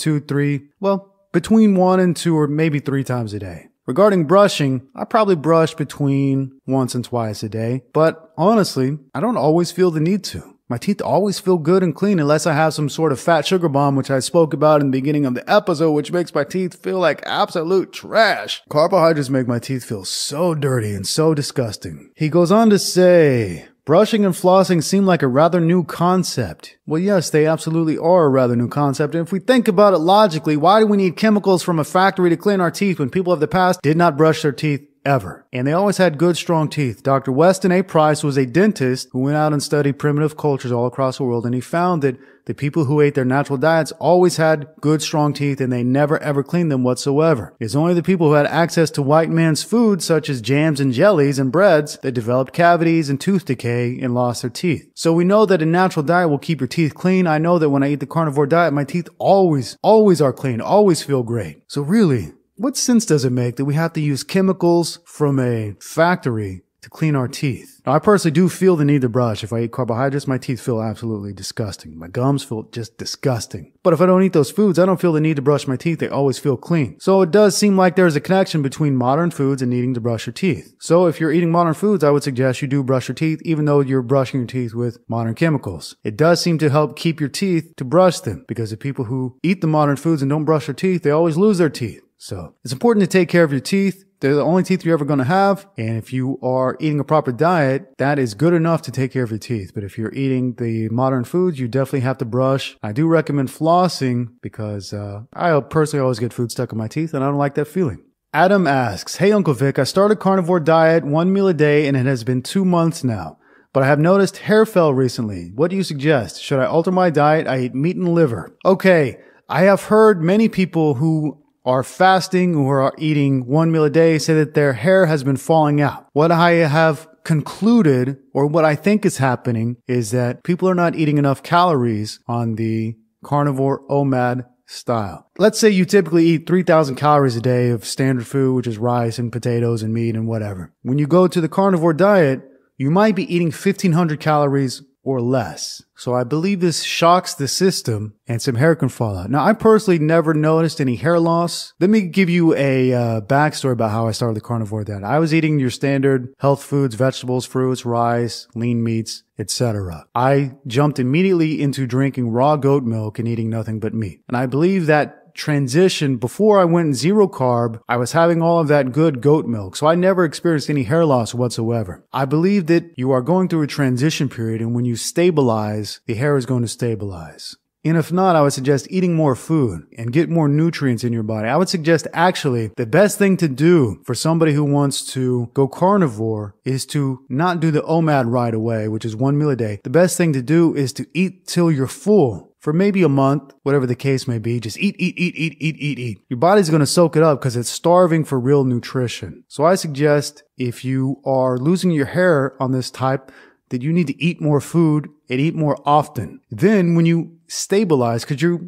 between 1 and 2 or maybe 3 times a day. Regarding brushing, I probably brush between once and twice a day, but honestly, I don't always feel the need to. My teeth always feel good and clean unless I have some sort of fat sugar bomb, which I spoke about in the beginning of the episode, which makes my teeth feel like absolute trash. Carbohydrates make my teeth feel so dirty and so disgusting. He goes on to say, brushing and flossing seem like a rather new concept. Well, yes, they absolutely are a rather new concept. And if we think about it logically, why do we need chemicals from a factory to clean our teeth when people of the past did not brush their teeth ever? And they always had good, strong teeth. Dr. Weston A. Price was a dentist who went out and studied primitive cultures all across the world, and he found that the people who ate their natural diets always had good, strong teeth, and they never ever cleaned them whatsoever. It's only the people who had access to white man's food, such as jams and jellies and breads, that developed cavities and tooth decay and lost their teeth. So we know that a natural diet will keep your teeth clean. I know that when I eat the carnivore diet, my teeth always are clean, always feel great. So really, what sense does it make that we have to use chemicals from a factory to clean our teeth? Now, I personally do feel the need to brush. If I eat carbohydrates, my teeth feel absolutely disgusting. My gums feel just disgusting. But if I don't eat those foods, I don't feel the need to brush my teeth. They always feel clean. So it does seem like there's a connection between modern foods and needing to brush your teeth. So if you're eating modern foods, I would suggest you do brush your teeth, even though you're brushing your teeth with modern chemicals. It does seem to help keep your teeth to brush them, because the people who eat the modern foods and don't brush their teeth, they always lose their teeth. So it's important to take care of your teeth. They're the only teeth you're ever going to have. And if you are eating a proper diet, that is good enough to take care of your teeth. But if you're eating the modern foods, you definitely have to brush. I do recommend flossing because I personally always get food stuck in my teeth and I don't like that feeling. Adam asks, hey Uncle Vic, I started carnivore diet, 1 meal a day, and it has been 2 months now. But I have noticed hair fell recently. What do you suggest? Should I alter my diet? I eat meat and liver. Okay, I have heard many people who are fasting or are eating 1 meal a day say that their hair has been falling out. What I have concluded, or what I think is happening, is that people are not eating enough calories on the carnivore OMAD style. Let's say you typically eat 3,000 calories a day of standard food, which is rice and potatoes and meat and whatever. When you go to the carnivore diet, you might be eating 1,500 calories or less. So I believe this shocks the system and some hair can fall out. Now, I personally never noticed any hair loss. Let me give you a backstory about how I started the carnivore diet. I was eating your standard health foods, vegetables, fruits, rice, lean meats, etc. I jumped immediately into drinking raw goat milk and eating nothing but meat. And I believe that transition, before I went zero carb, I was having all of that good goat milk. So I never experienced any hair loss whatsoever. I believe that you are going through a transition period, and when you stabilize, the hair is going to stabilize. And if not, I would suggest eating more food and get more nutrients in your body. I would suggest actually the best thing to do for somebody who wants to go carnivore is to not do the OMAD right away, which is 1 meal a day. The best thing to do is to eat till you're full. For maybe a month, whatever the case may be, just eat. Your body's going to soak it up because it's starving for real nutrition. So I suggest if you are losing your hair on this type, that you need to eat more food and eat more often. Then when you stabilize,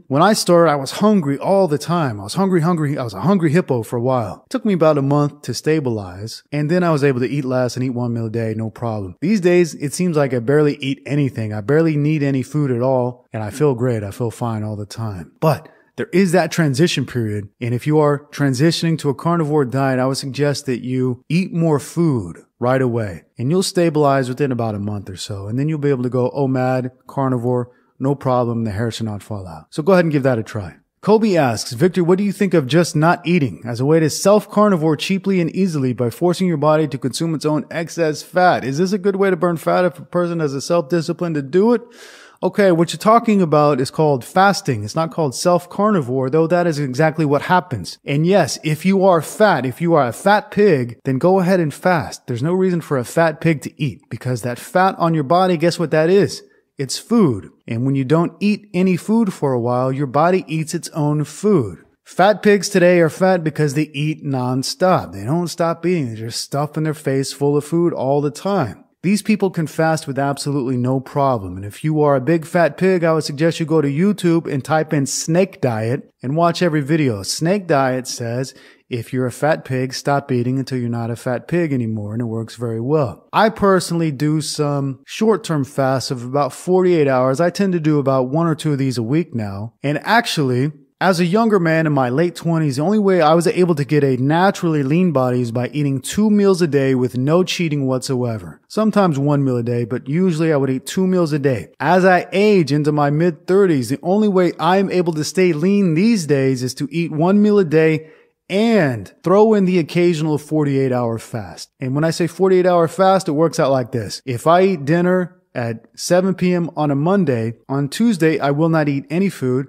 when I started, I was hungry all the time. I was hungry. I was a hungry hippo for a while. It took me about a month to stabilize, and then I was able to eat less and eat 1 meal a day, no problem. These days, it seems like I barely eat anything. I barely need any food at all, and I feel great. I feel fine all the time. But there is that transition period, and if you are transitioning to a carnivore diet, I would suggest that you eat more food right away, and you'll stabilize within about a month or so, and then you'll be able to go OMAD, carnivore, no problem, the hair should not fall out. So go ahead and give that a try. Kobe asks, Victor, what do you think of just not eating as a way to self-carnivore cheaply and easily by forcing your body to consume its own excess fat? Is this a good way to burn fat if a person has a self-discipline to do it? Okay, what you're talking about is called fasting. It's not called self-carnivore, though that is exactly what happens. And yes, if you are fat, if you are a fat pig, then go ahead and fast. There's no reason for a fat pig to eat because that fat on your body, guess what that is? It's food. And when you don't eat any food for a while, your body eats its own food. Fat pigs today are fat because they eat nonstop. They don't stop eating. They're just stuffing their face full of food all the time. These people can fast with absolutely no problem. And if you are a big fat pig, I would suggest you go to YouTube and type in snake diet and watch every video. Snake diet says if you're a fat pig, stop eating until you're not a fat pig anymore, and it works very well. I personally do some short-term fasts of about 48 hours. I tend to do about 1 or 2 of these a week now. And actually, as a younger man in my late 20s, the only way I was able to get a naturally lean body is by eating 2 meals a day with no cheating whatsoever. Sometimes 1 meal a day, but usually I would eat 2 meals a day. As I age into my mid-30s, the only way I'm able to stay lean these days is to eat 1 meal a day and throw in the occasional 48-hour fast. And when I say 48-hour fast, it works out like this. If I eat dinner at 7 p.m. on a Monday, on Tuesday I will not eat any food.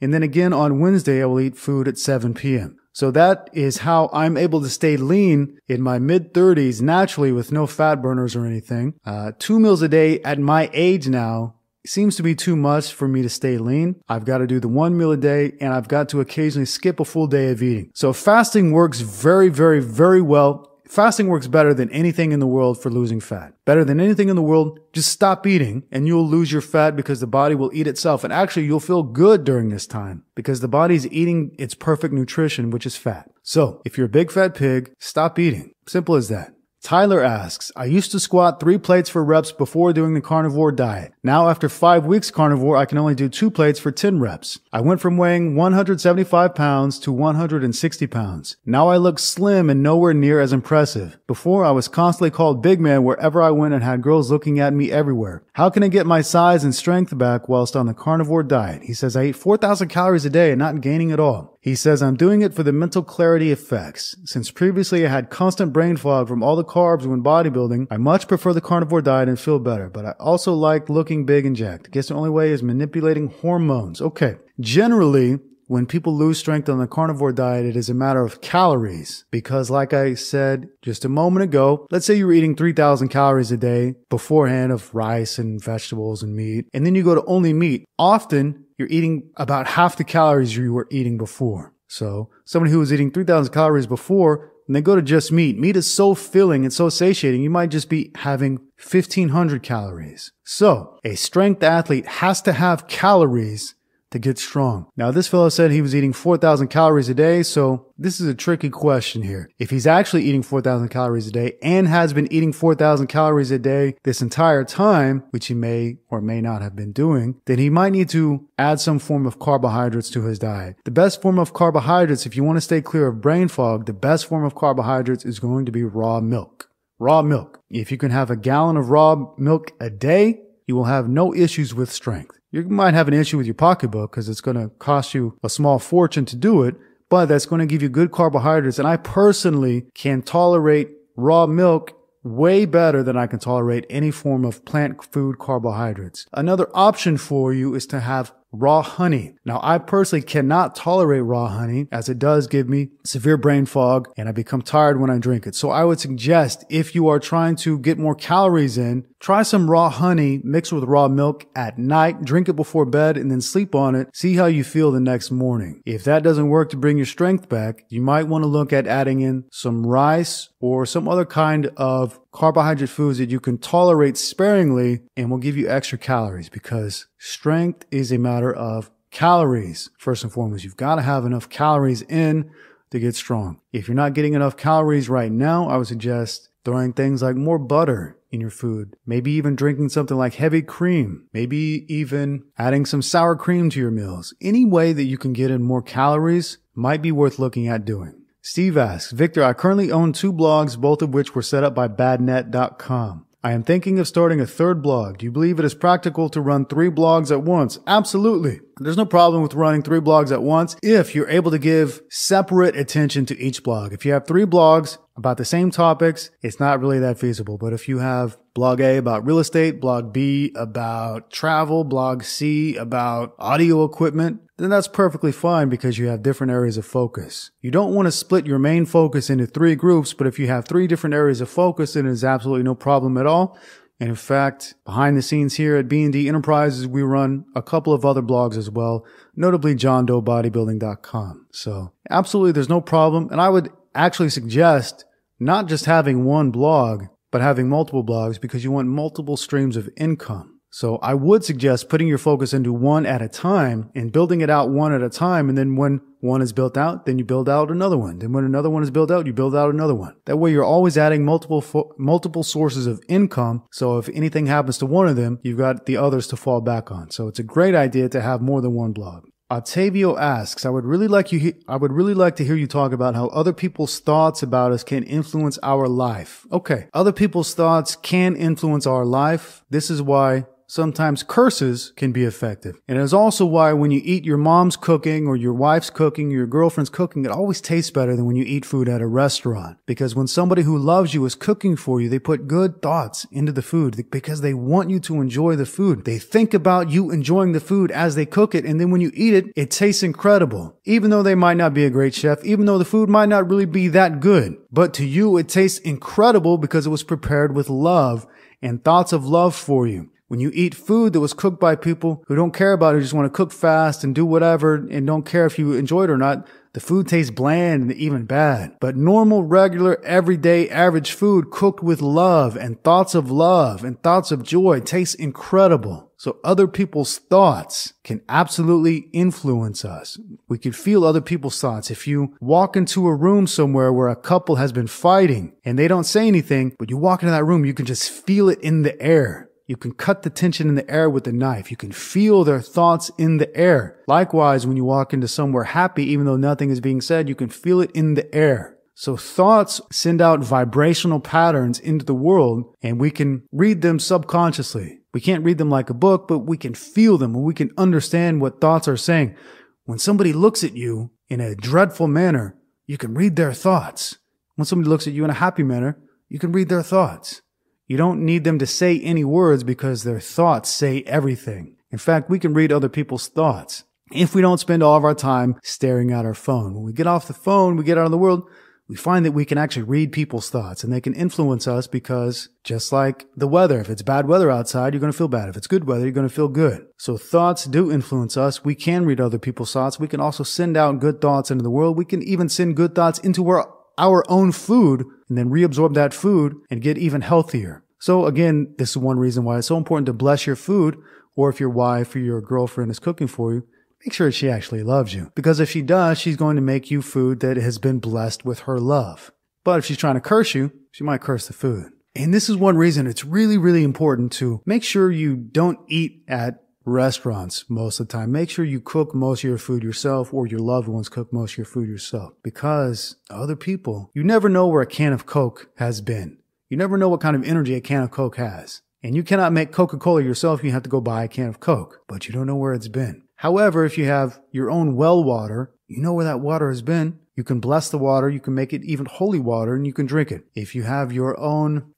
And then again on Wednesday, I will eat food at 7 p.m. So that is how I'm able to stay lean in my mid-30s naturally with no fat burners or anything. 2 meals a day at my age now seems to be too much for me to stay lean. I've got to do the 1 meal a day and I've got to occasionally skip a full day of eating. So fasting works very, very, very well. Fasting works better than anything in the world for losing fat. Better than anything in the world, just stop eating and you'll lose your fat because the body will eat itself. And actually, you'll feel good during this time because the body's eating its perfect nutrition, which is fat. So if you're a big fat pig, stop eating. Simple as that. Tyler asks, I used to squat 3 plates for reps before doing the carnivore diet. Now after 5 weeks carnivore, I can only do 2 plates for 10 reps. I went from weighing 175 pounds to 160 pounds. Now I look slim and nowhere near as impressive. Before I was constantly called big man wherever I went and had girls looking at me everywhere. How can I get my size and strength back whilst on the carnivore diet? He says, I eat 4,000 calories a day and not gaining at all. He says, I'm doing it for the mental clarity effects. Since previously I had constant brain fog from all the carbs when bodybuilding, I much prefer the carnivore diet and feel better, but I also like looking big and jacked. I guess the only way is manipulating hormones. Okay. Generally, when people lose strength on the carnivore diet, it is a matter of calories. Because like I said just a moment ago, let's say you were eating 3,000 calories a day beforehand of rice and vegetables and meat, and then you go to only meat. Often, you're eating about half the calories you were eating before. So somebody who was eating 3,000 calories before, and they go to just meat. Meat is so filling and so satiating, you might just be having 1,500 calories. So a strength athlete has to have calories to get strong. Now, this fellow said he was eating 4,000 calories a day, so this is a tricky question here. If he's actually eating 4,000 calories a day and has been eating 4,000 calories a day this entire time, which he may or may not have been doing, then he might need to add some form of carbohydrates to his diet. The best form of carbohydrates, if you want to stay clear of brain fog, the best form of carbohydrates is going to be raw milk. Raw milk. If you can have a gallon of raw milk a day, you will have no issues with strength. You might have an issue with your pocketbook because it's going to cost you a small fortune to do it, but that's going to give you good carbohydrates. And I personally can tolerate raw milk way better than I can tolerate any form of plant food carbohydrates. Another option for you is to have raw honey. Now, I personally cannot tolerate raw honey as it does give me severe brain fog and I become tired when I drink it. So I would suggest if you are trying to get more calories in, try some raw honey mixed with raw milk at night, drink it before bed and then sleep on it. See how you feel the next morning. If that doesn't work to bring your strength back, you might want to look at adding in some rice or some other kind of carbohydrate foods that you can tolerate sparingly and will give you extra calories because strength is a matter of calories. First and foremost, you've got to have enough calories in to get strong. If you're not getting enough calories right now, I would suggest throwing things like more butter in your food. Maybe even drinking something like heavy cream. Maybe even adding some sour cream to your meals. Any way that you can get in more calories might be worth looking at doing. Steve asks, Victor, I currently own 2 blogs, both of which were set up by badnet.com. I am thinking of starting a 3rd blog. Do you believe it is practical to run 3 blogs at once? Absolutely. There's no problem with running 3 blogs at once if you're able to give separate attention to each blog. If you have 3 blogs about the same topics, it's not really that feasible. But if you have blog A about real estate, blog B about travel, blog C about audio equipment, then that's perfectly fine because you have different areas of focus. You don't want to split your main focus into 3 groups, but if you have 3 different areas of focus, then it's absolutely no problem at all. And in fact, behind the scenes here at B&D Enterprises, we run a couple of other blogs as well, notably johndoebodybuilding.com. So absolutely, there's no problem. And I would actually suggest not just having one blog, but having multiple blogs because you want multiple streams of income. So I would suggest putting your focus into one at a time and building it out one at a time. And then when one is built out, then you build out another one. Then when another one is built out, you build out another one. That way you're always adding multiple sources of income. So if anything happens to one of them, you've got the others to fall back on. So it's a great idea to have more than one blog. Octavio asks, I would really like to hear you talk about how other people's thoughts about us can influence our life. Okay. Other people's thoughts can influence our life. This is why sometimes curses can be effective. And it is also why when you eat your mom's cooking or your wife's cooking or your girlfriend's cooking, it always tastes better than when you eat food at a restaurant. Because when somebody who loves you is cooking for you, they put good thoughts into the food because they want you to enjoy the food. They think about you enjoying the food as they cook it. And then when you eat it, it tastes incredible. Even though they might not be a great chef, even though the food might not really be that good. But to you, it tastes incredible because it was prepared with love and thoughts of love for you. When you eat food that was cooked by people who don't care about it, who just want to cook fast and do whatever and don't care if you enjoy it or not, the food tastes bland and even bad. But normal, regular, everyday, average food cooked with love and thoughts of joy tastes incredible. So other people's thoughts can absolutely influence us. We can feel other people's thoughts. If you walk into a room somewhere where a couple has been fighting and they don't say anything, but you walk into that room, you can just feel it in the air. You can cut the tension in the air with a knife. You can feel their thoughts in the air. Likewise, when you walk into somewhere happy, even though nothing is being said, you can feel it in the air. So thoughts send out vibrational patterns into the world, and we can read them subconsciously. We can't read them like a book, but we can feel them and we can understand what thoughts are saying. When somebody looks at you in a dreadful manner, you can read their thoughts. When somebody looks at you in a happy manner, you can read their thoughts. You don't need them to say any words because their thoughts say everything. In fact, we can read other people's thoughts if we don't spend all of our time staring at our phone. When we get off the phone, we get out of the world, we find that we can actually read people's thoughts and they can influence us because just like the weather, if it's bad weather outside, you're going to feel bad. If it's good weather, you're going to feel good. So thoughts do influence us. We can read other people's thoughts. We can also send out good thoughts into the world. We can even send good thoughts into our own food and then reabsorb that food and get even healthier. So again, this is one reason why it's so important to bless your food, or if your wife or your girlfriend is cooking for you, make sure she actually loves you. Because if she does, she's going to make you food that has been blessed with her love. But if she's trying to curse you, she might curse the food. And this is one reason it's really, really important to make sure you don't eat at restaurants most of the time. Make sure you cook most of your food yourself, or your loved ones cook most of your food yourself. Because other people, you never know where a can of Coke has been. You never know what kind of energy a can of Coke has. And you cannot make Coca-Cola yourself. You have to go buy a can of Coke, but you don't know where it's been. However, if you have your own well water, you know where that water has been. You can bless the water. You can make it even holy water and you can drink it. If you have your own,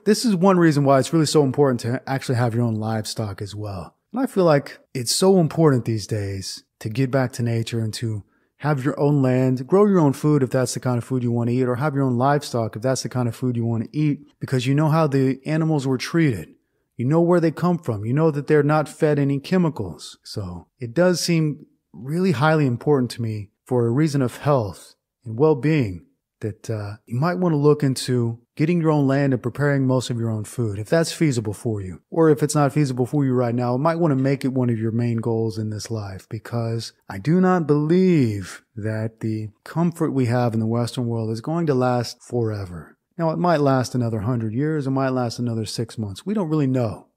this is one reason why it's really so important to actually have your own livestock as well. And I feel like it's so important these days to get back to nature and to have your own land, grow your own food if that's the kind of food you want to eat, or have your own livestock if that's the kind of food you want to eat, because you know how the animals were treated. You know where they come from. You know that they're not fed any chemicals. So it does seem really highly important to me for a reason of health and well-being that you might want to look into getting your own land and preparing most of your own food, if that's feasible for you. Or if it's not feasible for you right now, you might want to make it one of your main goals in this life, because I do not believe that the comfort we have in the Western world is going to last forever. Now, it might last another 100 years, it might last another 6 months. We don't really know.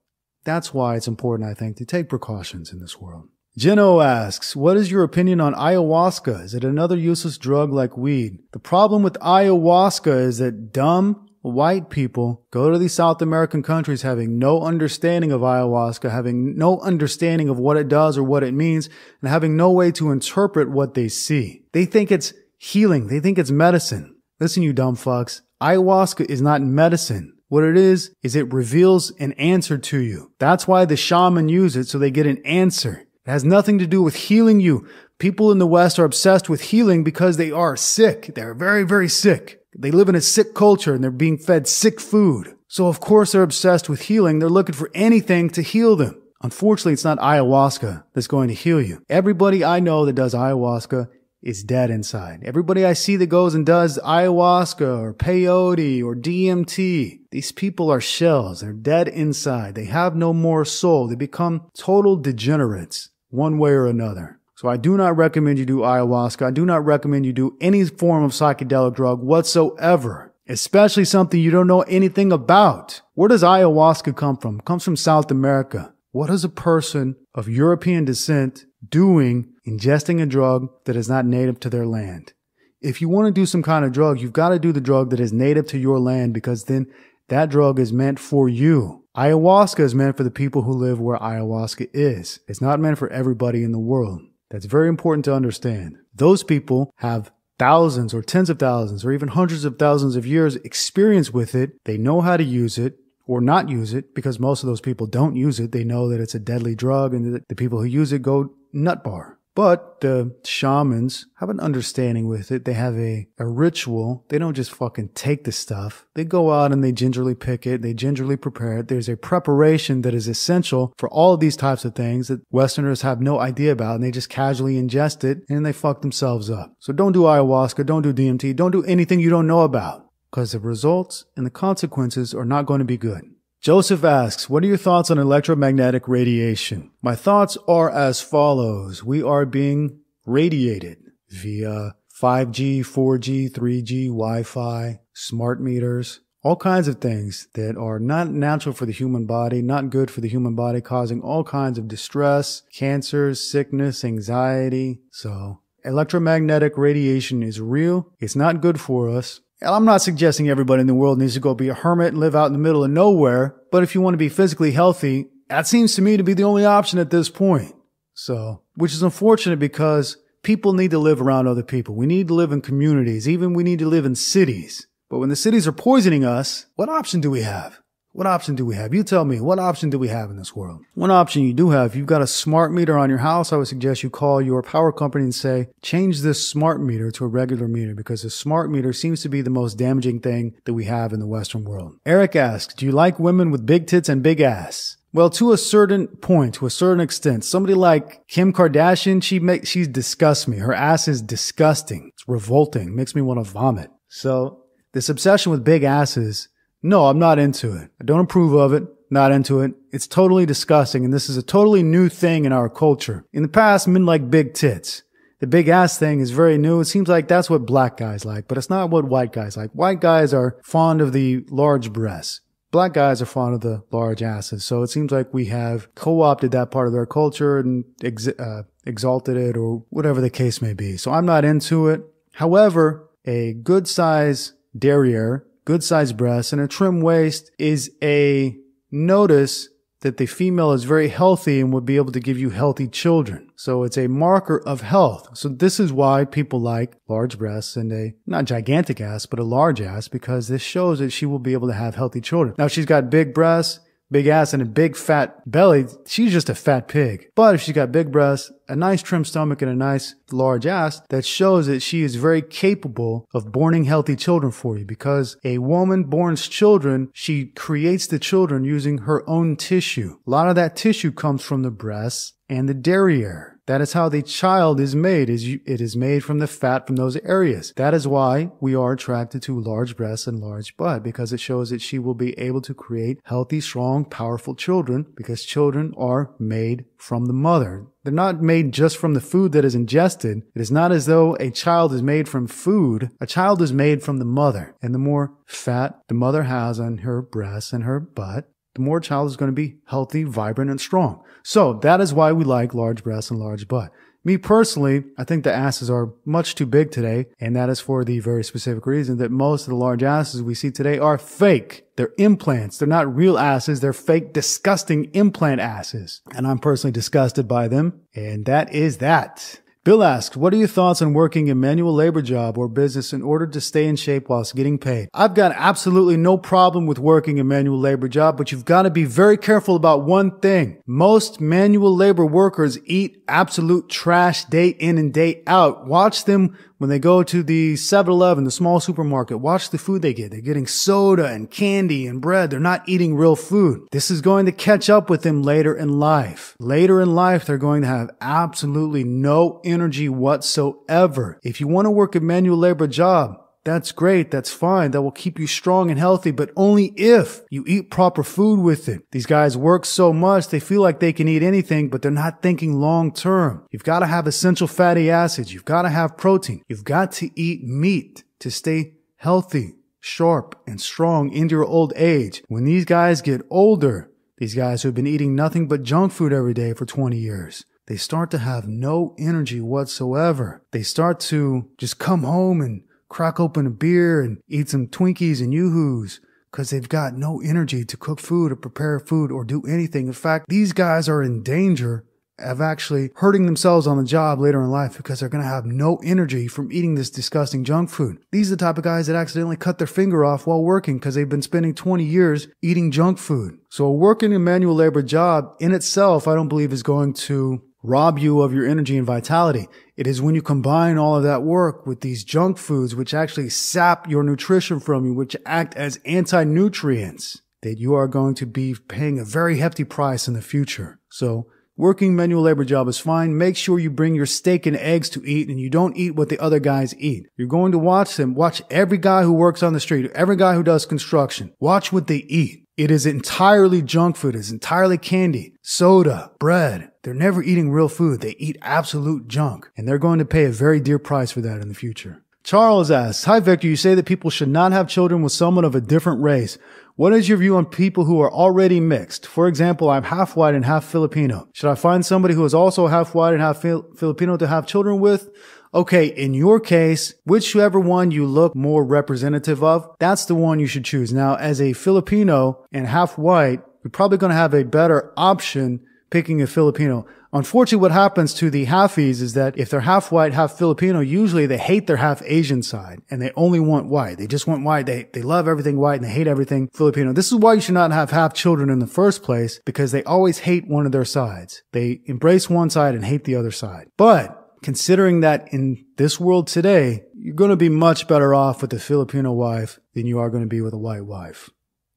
That's why it's important, I think, to take precautions in this world. Jeno asks, what is your opinion on ayahuasca? Is it another useless drug like weed? The problem with ayahuasca is that dumb white people go to these South American countries having no understanding of ayahuasca, having no understanding of what it does or what it means, and having no way to interpret what they see. They think it's healing. They think it's medicine. Listen, you dumb fucks. Ayahuasca is not medicine. What it is it reveals an answer to you. That's why the shaman use it, so they get an answer. It has nothing to do with healing you. People in the West are obsessed with healing because they are sick. They're very, very sick. They live in a sick culture and they're being fed sick food. So of course they're obsessed with healing. They're looking for anything to heal them. Unfortunately, it's not ayahuasca that's going to heal you. Everybody I know that does ayahuasca is dead inside. Everybody I see that goes and does ayahuasca or peyote or DMT, these people are shells. They're dead inside. They have no more soul. They become total degenerates one way or another. So I do not recommend you do ayahuasca. I do not recommend you do any form of psychedelic drug whatsoever, especially something you don't know anything about. Where does ayahuasca come from? It comes from South America. What is a person of European descent doing ingesting a drug that is not native to their land? If you want to do some kind of drug, you've got to do the drug that is native to your land, because then that drug is meant for you. Ayahuasca is meant for the people who live where ayahuasca is. It's not meant for everybody in the world. That's very important to understand. Those people have thousands or tens of thousands or even hundreds of thousands of years experience with it. They know how to use it or not use it, because most of those people don't use it. They know that it's a deadly drug and that the people who use it go nut bar. But the shamans have an understanding with it. They have a ritual. They don't just fucking take the stuff. They go out and they gingerly pick it. They gingerly prepare it. There's a preparation that is essential for all of these types of things that Westerners have no idea about, and they just casually ingest it and they fuck themselves up. So don't do ayahuasca. Don't do DMT. Don't do anything you don't know about, because the results and the consequences are not going to be good. Joseph asks, what are your thoughts on electromagnetic radiation? My thoughts are as follows. We are being radiated via 5G, 4G, 3G, Wi-Fi, smart meters, all kinds of things that are not natural for the human body, not good for the human body, causing all kinds of distress, cancers, sickness, anxiety. So electromagnetic radiation is real. It's not good for us. I'm not suggesting everybody in the world needs to go be a hermit and live out in the middle of nowhere, but if you want to be physically healthy, that seems to me to be the only option at this point. So, which is unfortunate, because people need to live around other people. We need to live in communities. Even we need to live in cities. But when the cities are poisoning us, what option do we have? What option do we have? You tell me, what option do we have in this world? One option you do have, if you've got a smart meter on your house, I would suggest you call your power company and say, change this smart meter to a regular meter, because a smart meter seems to be the most damaging thing that we have in the Western world. Eric asks, do you like women with big tits and big ass? Well, to a certain point, to a certain extent. Somebody like Kim Kardashian, she disgusts me. Her ass is disgusting. It's revolting. Makes me want to vomit. So this obsession with big asses, no, I'm not into it. I don't approve of it. Not into it. It's totally disgusting, and this is a totally new thing in our culture. In the past, men like big tits. The big ass thing is very new. It seems like that's what black guys like, but it's not what white guys like. White guys are fond of the large breasts. Black guys are fond of the large asses. So it seems like we have co-opted that part of their culture and exalted it, or whatever the case may be. So I'm not into it. However, a good size derriere, good sized breasts, and a trim waist is a notice that the female is very healthy and would be able to give you healthy children. So it's a marker of health. So this is why people like large breasts and a, not gigantic ass, but a large ass, because this shows that she will be able to have healthy children. Now, if she's got big breasts, big ass, and a big fat belly, she's just a fat pig. But if she's got big breasts, a nice trim stomach, and a nice large ass, that shows that she is very capable of borning healthy children for you, because a woman borns children, she creates the children using her own tissue. A lot of that tissue comes from the breasts and the derriere. That is how the child is made. It is made from the fat from those areas. That is why we are attracted to large breasts and large butt, because it shows that she will be able to create healthy, strong, powerful children, because children are made from the mother. They're not made just from the food that is ingested. It is not as though a child is made from food. A child is made from the mother. And the more fat the mother has on her breasts and her butt, the more a child is going to be healthy, vibrant, and strong. So that is why we like large breasts and large butt. Me personally, I think the asses are much too big today, and that is for the very specific reason that most of the large asses we see today are fake. They're implants. They're not real asses. They're fake, disgusting implant asses. And I'm personally disgusted by them, and that is that. Bill asks, what are your thoughts on working a manual labor job or business in order to stay in shape whilst getting paid? I've got absolutely no problem with working a manual labor job, but you've got to be very careful about one thing. Most manual labor workers eat absolute trash day in and day out. Watch them when they go to the 7-Eleven, the small supermarket. Watch the food they get. They're getting soda and candy and bread. They're not eating real food. This is going to catch up with them later in life. Later in life, they're going to have absolutely no energy whatsoever. If you want to work a manual labor job, that's great. That's fine. That will keep you strong and healthy, but only if you eat proper food with it. These guys work so much, they feel like they can eat anything, but they're not thinking long term. You've got to have essential fatty acids. You've got to have protein. You've got to eat meat to stay healthy, sharp, and strong into your old age. When these guys get older, these guys who have been eating nothing but junk food every day for 20 years, they start to have no energy whatsoever. They start to just come home and crack open a beer and eat some Twinkies and Yoo-Hoos because they've got no energy to cook food or prepare food or do anything. In fact, these guys are in danger of actually hurting themselves on the job later in life because they're going to have no energy from eating this disgusting junk food. These are the type of guys that accidentally cut their finger off while working because they've been spending 20 years eating junk food. So working a manual labor job in itself, I don't believe is going to rob you of your energy and vitality. It is when you combine all of that work with these junk foods, which actually sap your nutrition from you, which act as anti-nutrients, that you are going to be paying a very hefty price in the future. So working manual labor job is fine. Make sure you bring your steak and eggs to eat and you don't eat what the other guys eat. You're going to watch them. Watch every guy who works on the street, every guy who does construction. Watch what they eat. It is entirely junk food. It's entirely candy, soda, bread. They're never eating real food. They eat absolute junk, and they're going to pay a very dear price for that in the future. Charles asks, hi, Victor, you say that people should not have children with someone of a different race. What is your view on people who are already mixed? For example, I'm half white and half Filipino. Should I find somebody who is also half white and half Filipino to have children with? Okay, in your case, whichever one you look more representative of, that's the one you should choose. Now, as a Filipino and half white, you're probably going to have a better option picking a Filipino. Unfortunately, what happens to the halfies is that if they're half white, half Filipino, usually they hate their half Asian side and they only want white. They just want white. They love everything white and they hate everything Filipino. This is why you should not have half children in the first place, because they always hate one of their sides. They embrace one side and hate the other side. But considering that in this world today, you're going to be much better off with a Filipino wife than you are going to be with a white wife.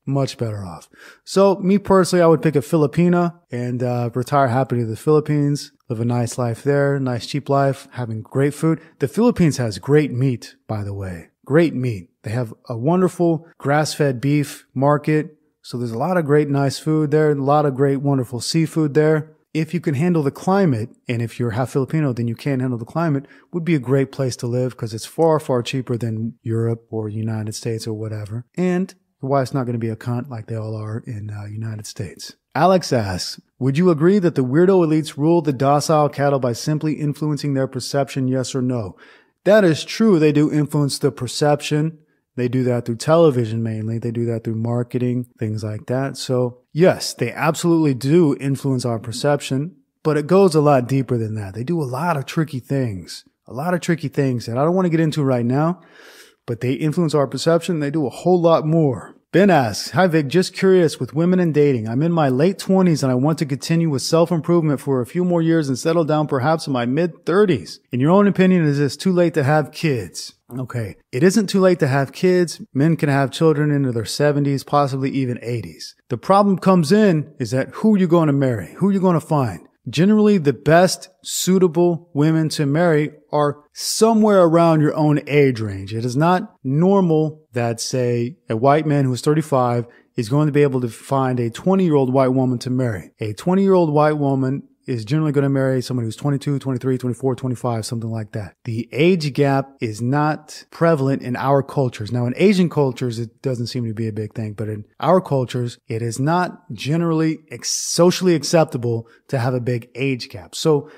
Much better off. So me personally, I would pick a Filipina and retire happy to the Philippines, live a nice life there, nice cheap life, having great food. The Philippines has great meat, by the way. Great meat. They have a wonderful grass-fed beef market. So there's a lot of great nice food there, a lot of great wonderful seafood there. If you can handle the climate, and if you're half Filipino, then you can't handle the climate, would be a great place to live because it's far, far cheaper than Europe or United States or whatever. And your wife's not going to be a cunt like they all are in United States. Alex asks, would you agree that the weirdo elites rule the docile cattle by simply influencing their perception, yes or no? That is true. They do influence the perception. They do that through television mainly. They do that through marketing, things like that. So yes, they absolutely do influence our perception, but it goes a lot deeper than that. They do a lot of tricky things that I don't want to get into right now, but they influence our perception. They do a whole lot more. Ben asks, hi Vic, just curious with women and dating. I'm in my late 20s and I want to continue with self-improvement for a few more years and settle down perhaps in my mid-30s. In your own opinion, is it too late to have kids? Okay, it isn't too late to have kids. Men can have children into their 70s, possibly even 80s. The problem comes in is that who are you going to marry? Who are you going to find? Generally, the best suitable women to marry are somewhere around your own age range. It is not normal that, say, a white man who is 35 is going to be able to find a 20-year-old white woman to marry. A 20-year-old white woman is generally going to marry someone who's 22, 23, 24, 25, something like that. The age gap is not prevalent in our cultures. Now, in Asian cultures, it doesn't seem to be a big thing, but in our cultures, it is not generally socially acceptable to have a big age gap. So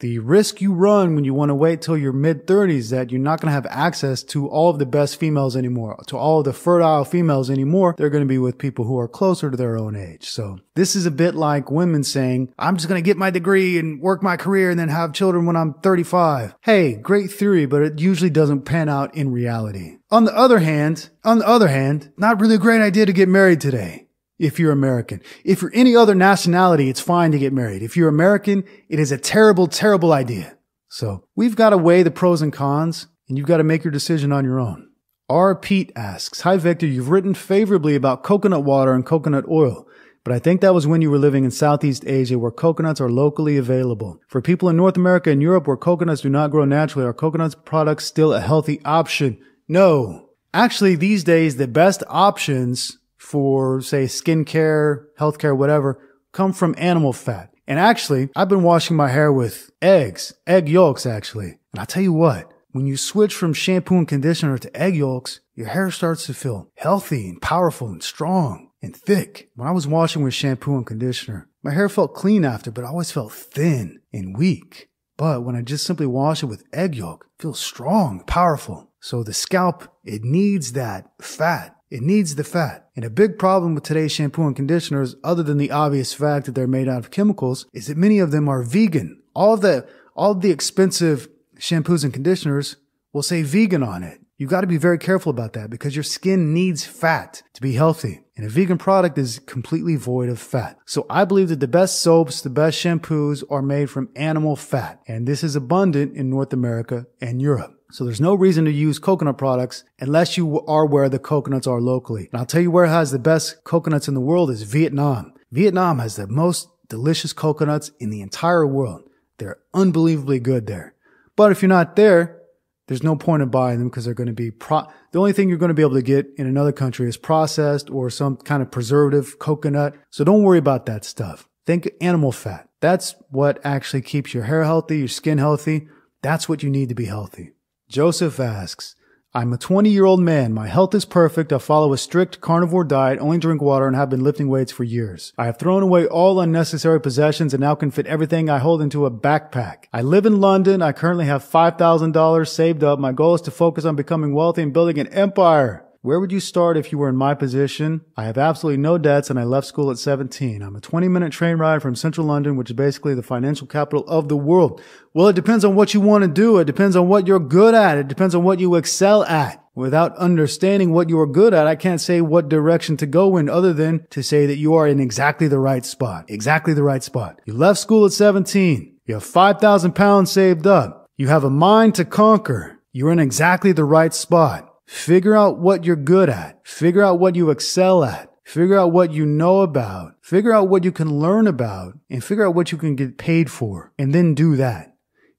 The risk you run when you want to wait till your mid-30s that you're not going to have access to all of the best females anymore, to all of the fertile females anymore. They're going to be with people who are closer to their own age. So this is a bit like women saying, I'm just going to get my degree and work my career and then have children when I'm 35. Hey, great theory, but it usually doesn't pan out in reality. On the other hand, not really a great idea to get married today. If you're American. If you're any other nationality, it's fine to get married. If you're American, it is a terrible, terrible idea. So we've got to weigh the pros and cons, and you've got to make your decision on your own. R. Pete asks, Hi Victor, you've written favorably about coconut water and coconut oil, but I think that was when you were living in Southeast Asia where coconuts are locally available. For people in North America and Europe where coconuts do not grow naturally, are coconut products still a healthy option? No. Actually, these days, the best options for, say, skincare, healthcare, whatever, come from animal fat. And actually, I've been washing my hair with egg yolks, actually. And I'll tell you what, when you switch from shampoo and conditioner to egg yolks, your hair starts to feel healthy and powerful and strong and thick. When I was washing with shampoo and conditioner, my hair felt clean after, but I always felt thin and weak. But when I just simply wash it with egg yolk, it feels strong, powerful. So the scalp, it needs that fat. It needs the fat. And a big problem with today's shampoo and conditioners, other than the obvious fact that they're made out of chemicals, is that many of them are vegan. All of the expensive shampoos and conditioners will say vegan on it. You got to be very careful about that because your skin needs fat to be healthy. And a vegan product is completely void of fat. So I believe that the best soaps, the best shampoos are made from animal fat. And this is abundant in North America and Europe. So there's no reason to use coconut products unless you are where the coconuts are locally. And I'll tell you where has the best coconuts in the world is Vietnam. Vietnam has the most delicious coconuts in the entire world. They're unbelievably good there. But if you're not there, there's no point in buying them because they're going to be the only thing you're going to be able to get in another country is processed or some kind of preservative coconut. So don't worry about that stuff. Think animal fat. That's what actually keeps your hair healthy, your skin healthy. That's what you need to be healthy. Joseph asks, I'm a 20-year-old man. My health is perfect. I follow a strict carnivore diet, only drink water, and have been lifting weights for years. I have thrown away all unnecessary possessions and now can fit everything I hold into a backpack. I live in London. I currently have $5,000 saved up. My goal is to focus on becoming wealthy and building an empire. Where would you start if you were in my position? I have absolutely no debts and I left school at 17. I'm a 20-minute train ride from central London, which is basically the financial capital of the world. Well, it depends on what you want to do. It depends on what you're good at. It depends on what you excel at. Without understanding what you are good at, I can't say what direction to go in other than to say that you are in exactly the right spot. Exactly the right spot. You left school at 17. You have 5,000 pounds saved up. You have a mind to conquer. You're in exactly the right spot. Figure out what you're good at. Figure out what you excel at. Figure out what you know about. Figure out what you can learn about. And figure out what you can get paid for. And then do that.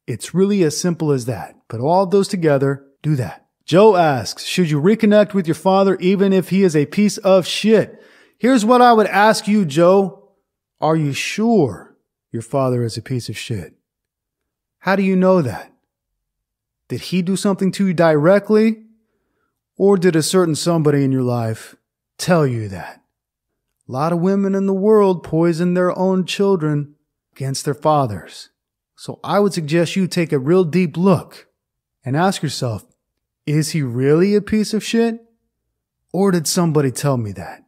It's really as simple as that. Put all of those together. Do that. Joe asks, should you reconnect with your father even if he is a piece of shit? Here's what I would ask you, Joe. Are you sure your father is a piece of shit? How do you know that? Did he do something to you directly? Or did a certain somebody in your life tell you that? A lot of women in the world poison their own children against their fathers. So I would suggest you take a real deep look and ask yourself, is he really a piece of shit? Or did somebody tell me that?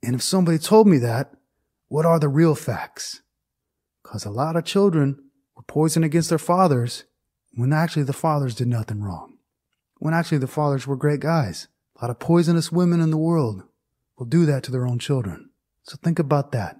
And if somebody told me that, what are the real facts? Because a lot of children were poisoned against their fathers when actually the fathers did nothing wrong. When actually the fathers were great guys. A lot of poisonous women in the world will do that to their own children. So think about that.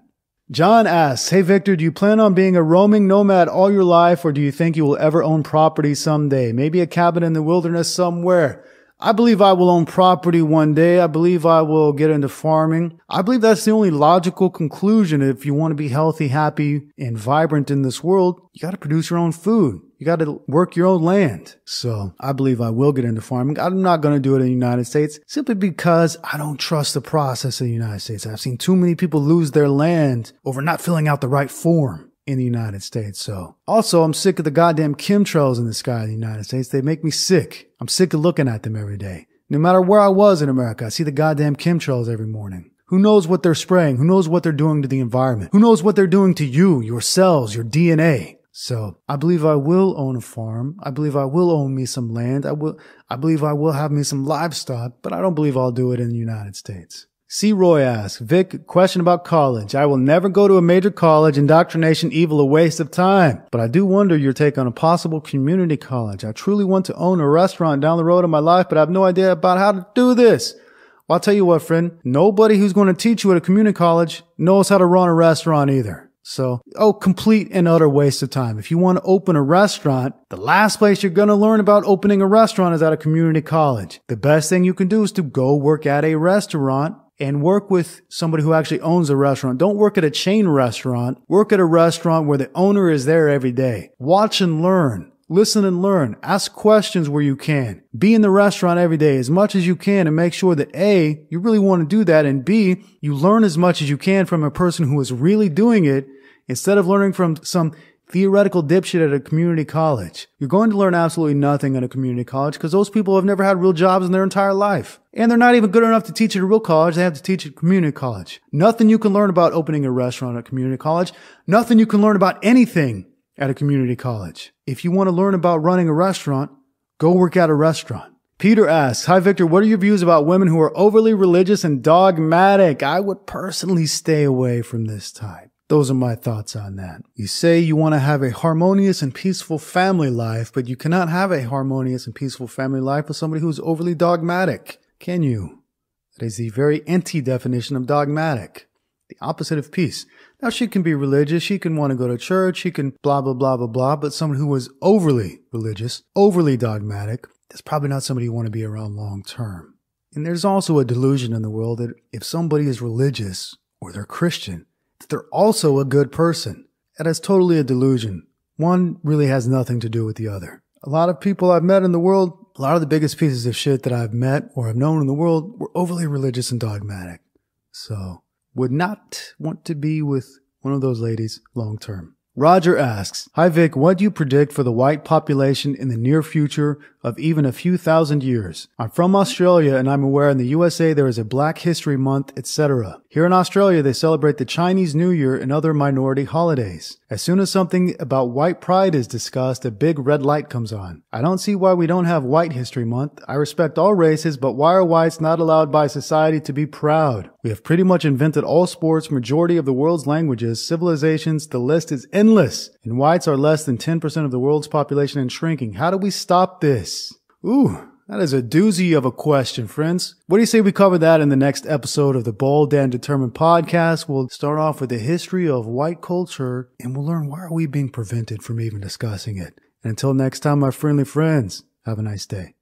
John asks, hey Victor, do you plan on being a roaming nomad all your life or do you think you will ever own property someday? Maybe a cabin in the wilderness somewhere. I believe I will own property one day. I believe I will get into farming. I believe that's the only logical conclusion. If you want to be healthy, happy, and vibrant in this world, you got to produce your own food. You got to work your own land. So I believe I will get into farming. I'm not going to do it in the United States simply because I don't trust the process of the United States. I've seen too many people lose their land over not filling out the right form in the United States. So also I'm sick of the goddamn chemtrails in the sky in the United States. They make me sick. I'm sick of looking at them every day. No matter where I was in America, I see the goddamn chemtrails every morning. Who knows what they're spraying? Who knows what they're doing to the environment? Who knows what they're doing to you, your cells, your DNA? So I believe I will own a farm. I believe I will own me some land. I believe I will have me some livestock, but I don't believe I'll do it in the United States. C. Roy asks, Vic, question about college. I will never go to a major college. Indoctrination, evil, a waste of time. But I do wonder your take on a possible community college. I truly want to own a restaurant down the road in my life, but I have no idea about how to do this. Well, I'll tell you what, friend. Nobody who's going to teach you at a community college knows how to run a restaurant either. So, complete and utter waste of time. If you want to open a restaurant, the last place you're going to learn about opening a restaurant is at a community college. The best thing you can do is to go work at a restaurant and work with somebody who actually owns a restaurant. Don't work at a chain restaurant. Work at a restaurant where the owner is there every day. Watch and learn. Listen and learn. Ask questions where you can. Be in the restaurant every day as much as you can and make sure that A, you really want to do that, and B, you learn as much as you can from a person who is really doing it instead of learning from some theoretical dipshit at a community college. You're going to learn absolutely nothing at a community college because those people have never had real jobs in their entire life. And they're not even good enough to teach at a real college. They have to teach at community college. Nothing you can learn about opening a restaurant at community college. Nothing you can learn about anything at a community college. If you want to learn about running a restaurant, go work at a restaurant. Peter asks, hi Victor, what are your views about women who are overly religious and dogmatic? I would personally stay away from this type. Those are my thoughts on that. You say you want to have a harmonious and peaceful family life, but you cannot have a harmonious and peaceful family life with somebody who's overly dogmatic, can you? That is the very anti-definition of dogmatic. The opposite of peace. Now, she can be religious, she can want to go to church, she can blah, blah, blah, blah, blah, but someone who was overly religious, overly dogmatic, that's probably not somebody you want to be around long term. And there's also a delusion in the world that if somebody is religious or they're Christian, that they're also a good person. That is totally a delusion. One really has nothing to do with the other. A lot of people I've met in the world, a lot of the biggest pieces of shit that I've met or have known in the world were overly religious and dogmatic. So, would not want to be with one of those ladies long term. Roger asks, hi Vic, what do you predict for the white population in the near future of even a few thousand years? I'm from Australia and I'm aware in the USA there is a Black History Month, etc. Here in Australia they celebrate the Chinese New Year and other minority holidays. As soon as something about white pride is discussed, a big red light comes on. I don't see why we don't have White History Month. I respect all races, but why are whites not allowed by society to be proud? We have pretty much invented all sports, majority of the world's languages, civilizations, the list is endless. And whites are less than 10% of the world's population and shrinking. How do we stop this? Ooh, that is a doozy of a question, friends. What do you say we cover that in the next episode of the Bold and Determined podcast? We'll start off with the history of white culture and we'll learn why are we being prevented from even discussing it. And until next time, my friendly friends, have a nice day.